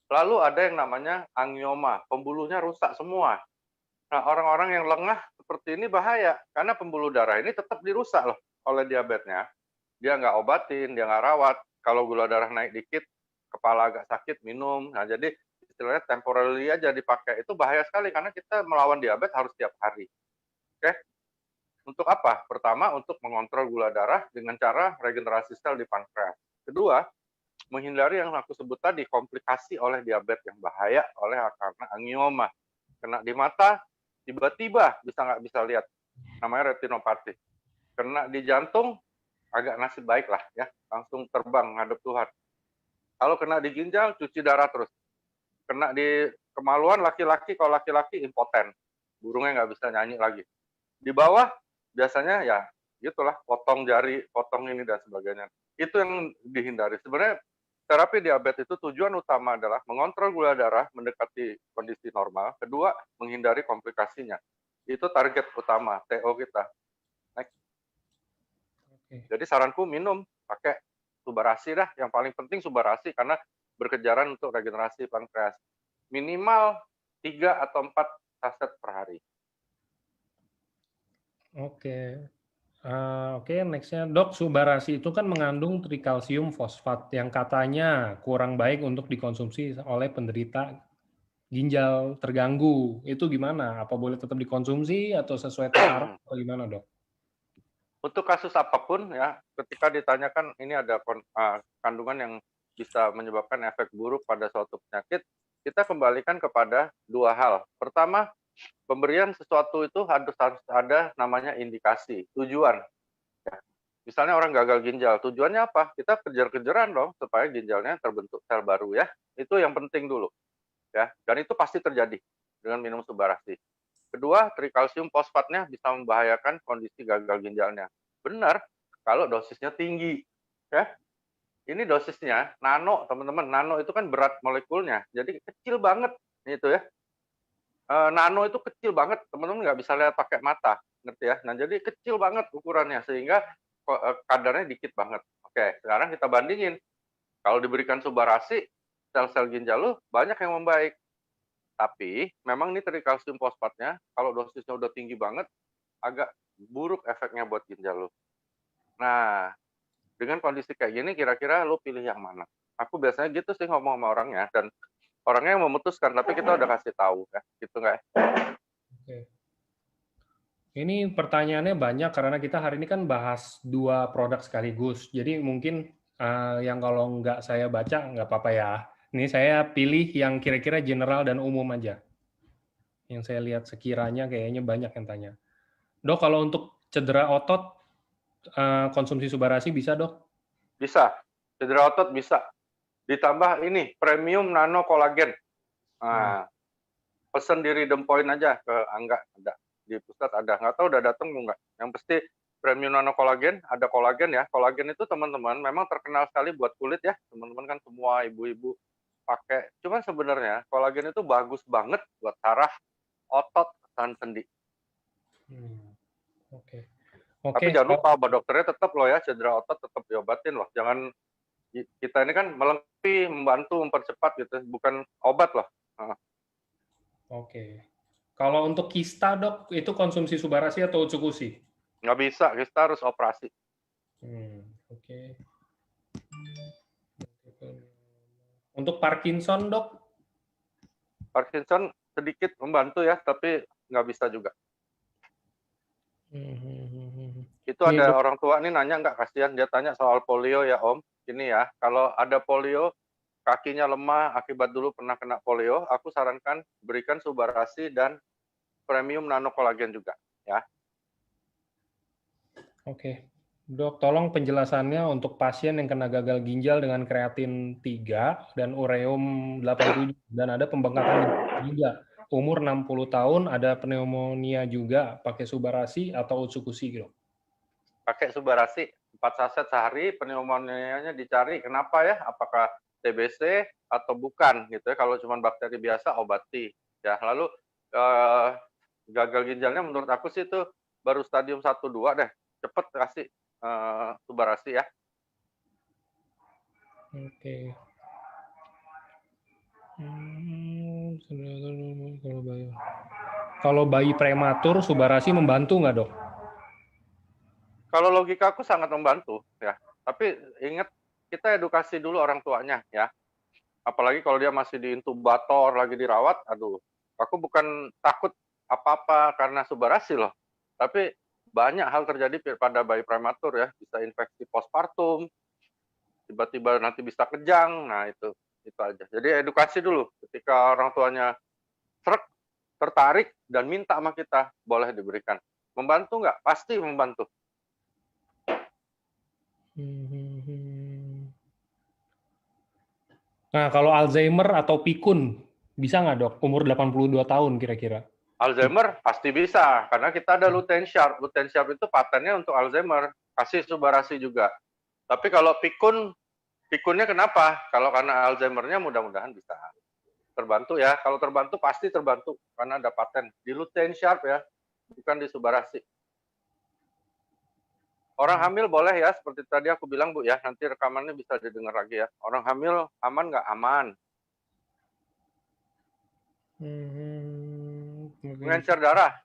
Lalu ada yang namanya angioma, pembuluhnya rusak semua. Nah, orang-orang yang lengah seperti ini bahaya, karena pembuluh darah ini tetap dirusak loh oleh diabetesnya. Dia nggak obatin, dia nggak rawat. Kalau gula darah naik dikit, kepala agak sakit, minum. Nah, jadi istilahnya temporary aja dipakai. Itu bahaya sekali, karena kita melawan diabetes harus tiap hari. Oke? Untuk apa? Pertama, untuk mengontrol gula darah dengan cara regenerasi sel di pankreas. Kedua, menghindari yang aku sebut tadi, komplikasi oleh diabetes yang bahaya karena angioma. Kena di mata, tiba-tiba nggak bisa lihat. Namanya retinopati. Kena di jantung, agak nasib baik lah ya. Langsung terbang ngadep Tuhan. Kalau kena di ginjal, cuci darah terus. Kena di kemaluan laki-laki, kalau laki-laki impoten. Burungnya nggak bisa nyanyi lagi. Di bawah, biasanya ya gitulah, potong jari, potong ini dan sebagainya. Itu yang dihindari. Sebenarnya terapi diabetes itu tujuan utama adalah mengontrol gula darah mendekati kondisi normal. Kedua, menghindari komplikasinya. Itu target utama TO kita. Next. Jadi saranku minum pakai subarasi dah. Yang paling penting subarasi karena berkejaran untuk regenerasi pankreas. Minimal 3 atau 4 saset per hari. Oke. Oke, nextnya dok, subarasi itu kan mengandung trikalsium fosfat yang katanya kurang baik untuk dikonsumsi oleh penderita ginjal terganggu. Itu gimana? Apa boleh tetap dikonsumsi atau sesuai takaran atau gimana, dok? Untuk kasus apapun ya, ketika ditanyakan ini ada kandungan yang bisa menyebabkan efek buruk pada suatu penyakit, kita kembalikan kepada dua hal. Pertama, pemberian sesuatu itu harus ada namanya indikasi, tujuan. Ya. Misalnya orang gagal ginjal, tujuannya apa? Kita kejar-kejaran dong supaya ginjalnya terbentuk sel baru ya. Itu yang penting dulu. Ya, dan itu pasti terjadi dengan minum subarasi. Kedua, trikalsium fosfatnya bisa membahayakan kondisi gagal ginjalnya. Benar, kalau dosisnya tinggi. Ya, ini dosisnya nano, teman-teman. Nano itu kan berat molekulnya, jadi kecil banget. Itu ya. Nano itu kecil banget, teman-teman nggak bisa lihat pakai mata, ngerti ya? Nah, jadi kecil banget ukurannya, sehingga kadarnya dikit banget. Oke, sekarang kita bandingin. Kalau diberikan subarasi, sel-sel ginjal lu banyak yang membaik. Tapi memang ini trikalsium fosfatnya, kalau dosisnya udah tinggi banget, agak buruk efeknya buat ginjal lu. Nah, dengan kondisi kayak gini, kira-kira lu pilih yang mana? Aku biasanya gitu sih ngomong sama orangnya, dan orangnya yang memutuskan, tapi kita udah kasih tahu ya, gitu nggak ya? Oke. Ini pertanyaannya banyak karena kita hari ini kan bahas 2 produk sekaligus. Jadi mungkin yang kalau nggak saya baca nggak apa-apa ya. Ini saya pilih yang kira-kira general dan umum aja. Yang saya lihat sekiranya kayaknya banyak yang tanya. Dok, kalau untuk cedera otot, konsumsi subarasi bisa, dok? Bisa, cedera otot bisa. Ditambah ini, premium nano kolagen. Nah, pesen di Rhythm Point aja ke Angga, ada. di pusat ada. Nggak tahu udah datang nggak. Yang pasti Premium Nano Kolagen, ada kolagen ya. Kolagen itu teman-teman memang terkenal sekali buat kulit ya. Teman-teman kan semua ibu-ibu pakai. Cuman sebenarnya kolagen itu bagus banget buat saraf, otot, dan sendi. Oke. Tapi jangan lupa, obat dokternya tetap loh ya, cedera otot tetap diobatin loh. Jangan, kita ini kan melengkapi, membantu, mempercepat gitu, bukan obat loh. Oke. Kalau untuk kista dok, itu konsumsi Subarashi atau Utsukushi? Nggak bisa, kita harus operasi. Oke. Untuk Parkinson dok? Parkinson sedikit membantu ya, tapi nggak bisa juga. Itu ada orang tua nih nanya, nggak kasihan, dia tanya soal polio ya Om. Ini ya, kalau ada polio, kakinya lemah akibat dulu pernah kena polio, aku sarankan berikan Subarashi dan Premium Nano Kolagen juga ya. Oke. Dok, tolong penjelasannya untuk pasien yang kena gagal ginjal dengan kreatin 3 dan ureum 87 dan ada pembengkakan juga. Umur 60 tahun, ada pneumonia juga, pakai Subarashi atau Utsukushi dok? Pakai Subarashi 4 saset sehari, pneumonianya dicari kenapa ya, apakah TBC atau bukan gitu ya. Kalau cuma bakteri biasa obati ya. Lalu gagal ginjalnya menurut aku sih itu baru stadium 1-2 deh. Cepet kasih Subarashi ya. Oke. Kalau bayi prematur, Subarashi membantu nggak dok? Kalau logika aku sangat membantu ya. Tapi ingat, kita edukasi dulu orang tuanya ya. Apalagi kalau dia masih di intubator, lagi dirawat, aduh. Aku bukan takut apa-apa karena Subarashi loh. Tapi banyak hal terjadi pada bayi prematur ya. Bisa infeksi postpartum, tiba-tiba nanti bisa kejang. Nah itu aja. Jadi edukasi dulu. Ketika orang tuanya tertarik dan minta sama kita, boleh diberikan. Membantu nggak? Pasti membantu. Nah, kalau Alzheimer atau pikun, bisa nggak dok? Umur 82 tahun kira-kira. Alzheimer pasti bisa, karena kita ada Lutein Sharp. Lutein Sharp itu patennya untuk Alzheimer. Kasih Subarashi juga. Tapi kalau pikunnya kenapa? Kalau karena Alzheimer-nya mudah-mudahan bisa terbantu ya. Kalau terbantu pasti terbantu, karena ada paten. Di Lutein Sharp ya, bukan di Subarashi. Orang hamil boleh ya, seperti tadi aku bilang Bu ya, nanti rekamannya bisa didengar lagi ya. Orang hamil aman nggak? Aman. Pengencer darah.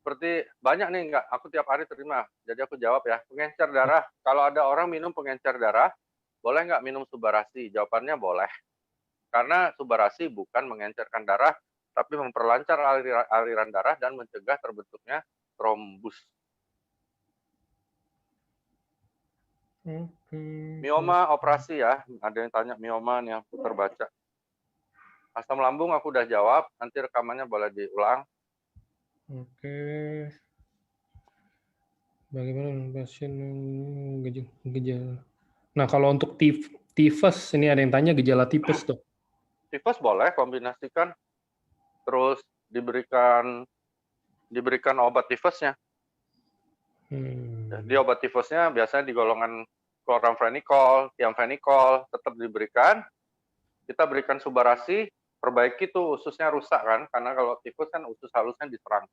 Seperti banyak nih nggak, aku tiap hari terima, jadi aku jawab ya. Pengencer darah, kalau ada orang minum pengencer darah, boleh nggak minum Subarashi? Jawabannya boleh. Karena Subarashi bukan mengencerkan darah, tapi memperlancar aliran darah dan mencegah terbentuknya trombus. Mioma operasi ya, ada yang tanya mioma nih, aku terbaca. Asam lambung aku udah jawab, nanti rekamannya boleh diulang. Oke. Bagaimana pasien gejala? Nah, kalau untuk tifus, ini ada yang tanya gejala tipes dok. Tifus boleh kombinasikan, terus diberikan obat tifusnya. Di obat tifusnya biasanya di golongan chloramphenicol, thiamphenicol tetap diberikan. Kita berikan Subarashi, perbaiki tuh ususnya rusak kan, karena kalau tifus kan usus halusnya diserang.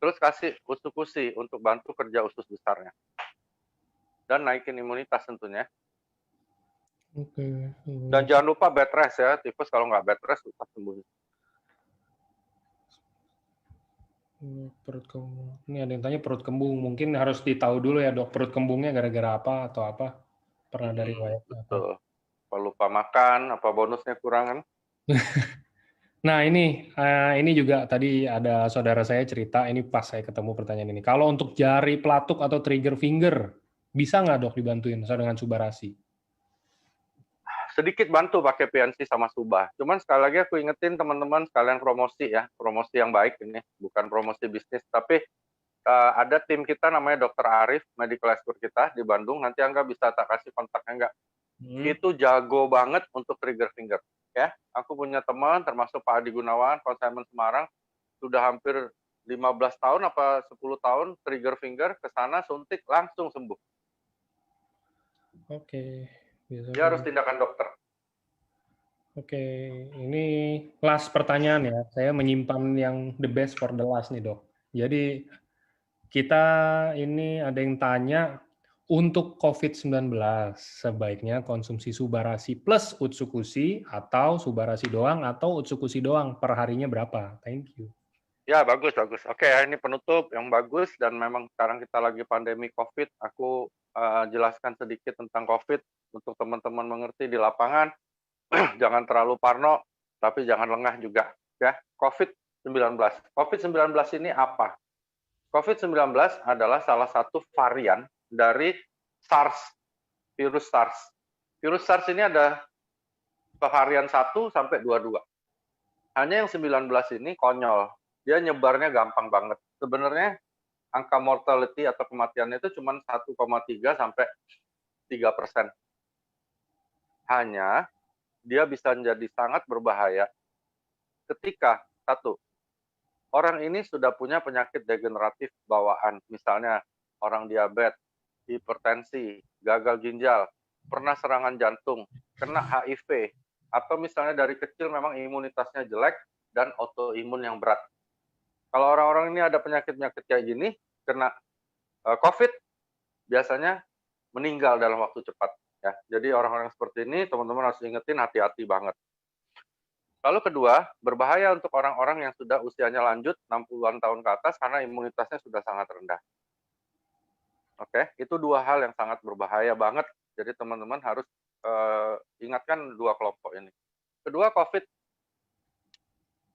Terus kasih Utsukushi untuk bantu kerja usus besarnya. Dan naikin imunitas tentunya. Dan jangan lupa bed rest ya, tifus kalau nggak bed rest susah sembuh. Perut kembung. Ini ada yang tanya perut kembung. Mungkin harus ditahu dulu ya dok, perut kembungnya gara-gara apa atau apa? Pernah dari riwayat betul. Kalau lupa makan, apa bonusnya kurang kan? Nah ini juga tadi ada saudara saya cerita, ini pas saya ketemu pertanyaan ini. Kalau untuk jari pelatuk atau trigger finger, bisa nggak dok dibantuin dengan Subarashi? Sedikit bantu pakai PNC sama Subah. Cuman sekali lagi aku ingetin teman-teman sekalian promosi ya, promosi yang baik ini, bukan promosi bisnis, tapi ada tim kita namanya Dr. Arif, medical expert kita di Bandung, nanti Angga bisa tak kasih kontaknya enggak. Itu jago banget untuk trigger finger. Ya, aku punya teman termasuk Pak Adi Gunawan, konsumen Semarang, sudah hampir 15 tahun apa 10 tahun trigger finger ke sana suntik langsung sembuh. Oke, bisa Dia harus kayak gitu. tindakan dokter. Oke, ini last pertanyaan ya. Saya menyimpan yang the best for the last nih, Dok. Jadi kita ini ada yang tanya, untuk COVID-19 sebaiknya konsumsi Subarasi plus Utsukushi atau Subarasi doang atau Utsukushi doang, per harinya berapa? Thank you. Ya, bagus, bagus. Oke, ya, ini penutup yang bagus dan memang sekarang kita lagi pandemi COVID. Aku jelaskan sedikit tentang COVID untuk teman-teman mengerti di lapangan. Jangan terlalu parno, tapi jangan lengah juga. Ya, COVID-19. COVID-19 ini apa? COVID-19 adalah salah satu varian dari SARS, virus SARS. Virus SARS ini ada varian 1 sampai 22. Hanya yang 19 ini konyol. Dia nyebarnya gampang banget. Sebenarnya angka mortality atau kematiannya itu cuma 1,3 sampai 3%. Hanya dia bisa menjadi sangat berbahaya ketika satu, orang ini sudah punya penyakit degeneratif bawaan, misalnya orang diabetes, hipertensi, gagal ginjal, pernah serangan jantung, kena HIV, atau misalnya dari kecil memang imunitasnya jelek dan autoimun yang berat. Kalau orang-orang ini ada penyakit-penyakit kayak gini, kena COVID, biasanya meninggal dalam waktu cepat. Ya. Jadi orang-orang seperti ini, teman-teman harus ingetin hati-hati banget. Lalu kedua, berbahaya untuk orang-orang yang sudah usianya lanjut, 60-an tahun ke atas, karena imunitasnya sudah sangat rendah. Oke, itu dua hal yang sangat berbahaya banget. Jadi teman-teman harus ingatkan dua kelompok ini. Kedua, COVID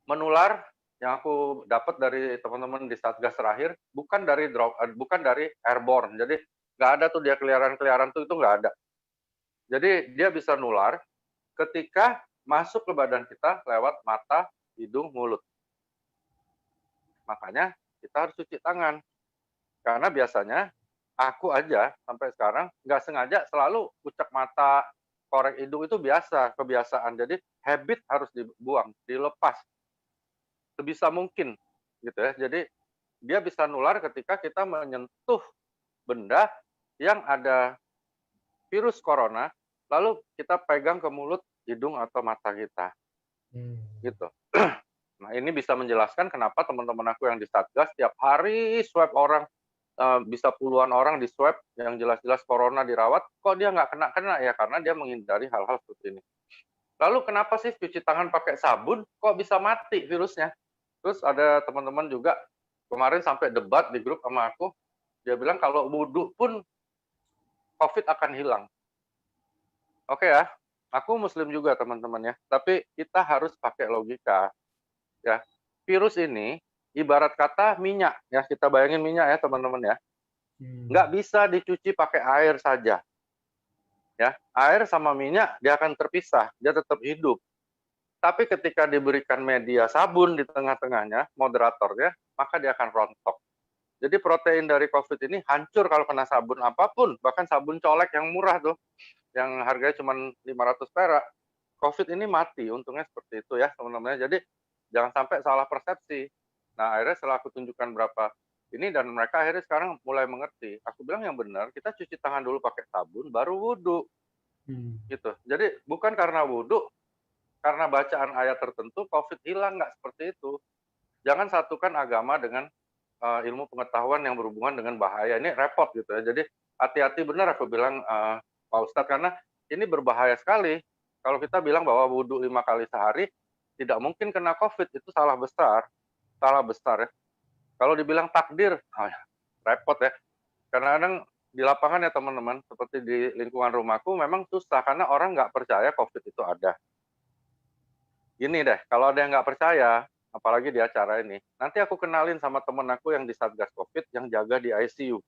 menular yang aku dapat dari teman-teman di Satgas terakhir, bukan dari airborne. Jadi nggak ada tuh dia keliaran-keliaran tuh, itu nggak ada. Jadi dia bisa nular ketika masuk ke badan kita lewat mata, hidung, mulut. Makanya kita harus cuci tangan. Karena biasanya aku aja sampai sekarang nggak sengaja selalu ucap mata, korek hidung itu biasa, kebiasaan. Jadi habit harus dibuang, dilepas sebisa mungkin gitu ya. Jadi dia bisa nular ketika kita menyentuh benda yang ada virus corona, lalu kita pegang ke mulut, hidung atau mata kita. Gitu. Nah, ini bisa menjelaskan kenapa teman-teman aku yang di Satgas tiap hari swab orang, bisa puluhan orang di swab yang jelas-jelas corona dirawat, kok dia nggak kena-kena ya, karena dia menghindari hal-hal seperti ini. Lalu kenapa sih cuci tangan pakai sabun, kok bisa mati virusnya? Terus ada teman-teman juga kemarin sampai debat di grup sama aku, dia bilang kalau wudhu pun COVID akan hilang. Oke ya, aku muslim juga teman-teman ya, tapi kita harus pakai logika. Ya, virus ini ibarat kata minyak ya, kita bayangin minyak ya teman-teman ya, nggak bisa dicuci pakai air saja ya, air sama minyak dia akan terpisah, dia tetap hidup. Tapi ketika diberikan media sabun di tengah-tengahnya, moderatornya, maka dia akan rontok. Jadi protein dari COVID ini hancur kalau kena sabun apapun, bahkan sabun colek yang murah tuh, yang harganya cuma 500 perak, COVID ini mati, untungnya seperti itu ya teman-teman. Jadi jangan sampai salah persepsi. Nah akhirnya setelah aku tunjukkan berapa ini dan mereka akhirnya sekarang mulai mengerti. Aku bilang yang benar, kita cuci tangan dulu pakai sabun, baru wudhu. Gitu. Jadi bukan karena wudhu, karena bacaan ayat tertentu, COVID hilang, nggak seperti itu. Jangan satukan agama dengan ilmu pengetahuan yang berhubungan dengan bahaya. Ini repot gitu ya. Jadi hati-hati benar aku bilang Pak Ustadz, karena ini berbahaya sekali. Kalau kita bilang bahwa wudhu 5 kali sehari, tidak mungkin kena COVID, itu salah besar. Salah besar ya. Kalau dibilang takdir, repot ya. Kadang-kadang di lapangan ya teman-teman, seperti di lingkungan rumahku, memang susah karena orang nggak percaya COVID itu ada. Gini deh, kalau ada yang nggak percaya, apalagi di acara ini, nanti aku kenalin sama temen aku yang di Satgas COVID yang jaga di ICU.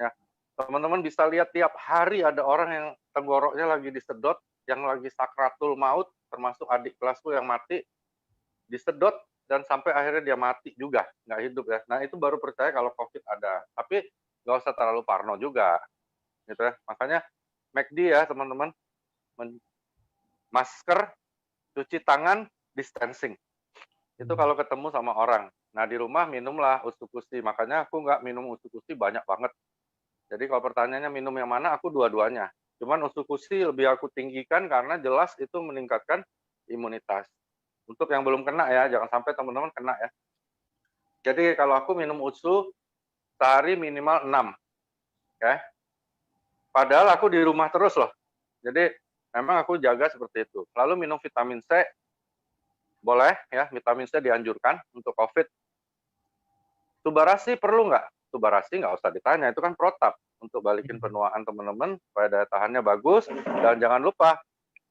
Ya, teman-teman bisa lihat tiap hari ada orang yang tenggoroknya lagi disedot, yang lagi sakratul maut, termasuk adik kelasku yang mati, disedot dan sampai akhirnya dia mati juga, nggak hidup ya. Nah itu baru percaya kalau COVID ada. Tapi nggak usah terlalu parno juga, gitu ya. Makanya McD ya teman-teman, masker, cuci tangan, distancing. Itu kalau ketemu sama orang. Nah, di rumah minumlah Utsukushi. Makanya aku nggak minum Utsukushi banyak banget. Jadi kalau pertanyaannya minum yang mana, aku dua-duanya. Cuman Utsukushi lebih aku tinggikan karena jelas itu meningkatkan imunitas. Untuk yang belum kena ya, jangan sampai teman-teman kena ya. Jadi kalau aku minum Utsu, sehari minimal 6. Ya. Padahal aku di rumah terus loh. Jadi memang aku jaga seperti itu. Lalu minum vitamin C, boleh ya, vitamin C dianjurkan untuk COVID. Subarasi perlu nggak? Subarasi nggak usah ditanya, itu kan protap untuk balikin penuaan teman-teman supaya daya tahannya bagus. Dan jangan lupa,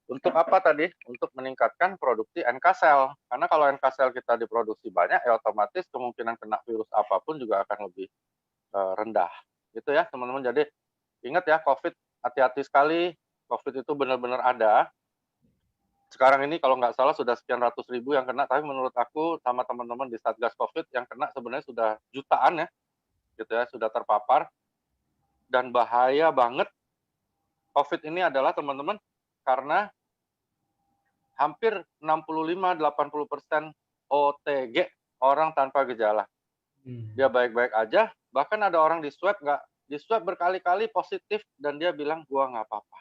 untuk apa tadi? Untuk meningkatkan produksi NK cell. Karena kalau NK cell kita diproduksi banyak, ya otomatis kemungkinan kena virus apapun juga akan lebih rendah. Gitu ya teman-teman. Jadi ingat ya, COVID hati-hati sekali. COVID itu benar-benar ada. Sekarang ini kalau nggak salah sudah sekian ratus ribu yang kena, tapi menurut aku sama teman-teman di Satgas COVID yang kena sebenarnya sudah jutaan ya, gitu ya, sudah terpapar. Dan bahaya banget COVID ini adalah teman-teman karena hampir 65-80% OTG, orang tanpa gejala. Dia baik-baik aja, bahkan ada orang di swab berkali-kali positif dan dia bilang gua nggak apa-apa,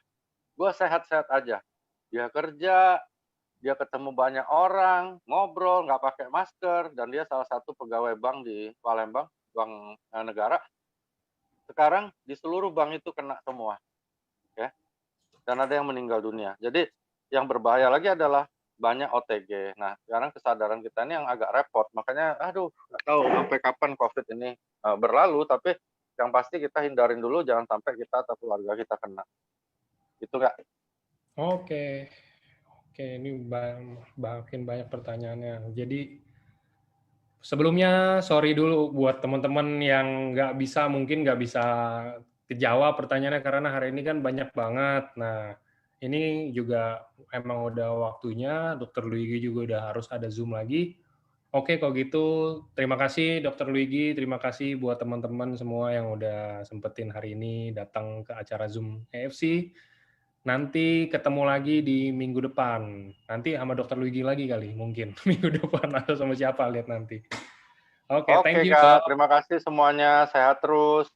gua sehat-sehat aja. Dia kerja, dia ketemu banyak orang, ngobrol, nggak pakai masker, dan dia salah satu pegawai bank di Palembang, bank negara. Sekarang di seluruh bank itu kena semua, ya. Dan ada yang meninggal dunia. Jadi yang berbahaya lagi adalah banyak OTG. Nah, sekarang kesadaran kita ini yang agak repot. Makanya, aduh, nggak tahu sampai kapan COVID ini berlalu. Tapi yang pasti kita hindarin dulu, jangan sampai kita atau keluarga kita kena. Itu nggak? Oke. Oke, ini makin banyak pertanyaannya. Jadi sebelumnya sorry dulu buat teman-teman yang mungkin nggak bisa kejawab pertanyaannya karena hari ini kan banyak banget. Nah, ini juga emang udah waktunya, Dr. Luigi juga udah harus ada Zoom lagi. Oke, kalau gitu terima kasih Dr. Luigi, terima kasih buat teman-teman semua yang udah sempetin hari ini datang ke acara Zoom EFC. Nanti ketemu lagi di minggu depan. Nanti sama Dr. Luigi lagi kali, mungkin. Minggu depan atau sama siapa, lihat nanti. Oke, thank Oke, you, Kak. Dok. Terima kasih semuanya. Sehat terus.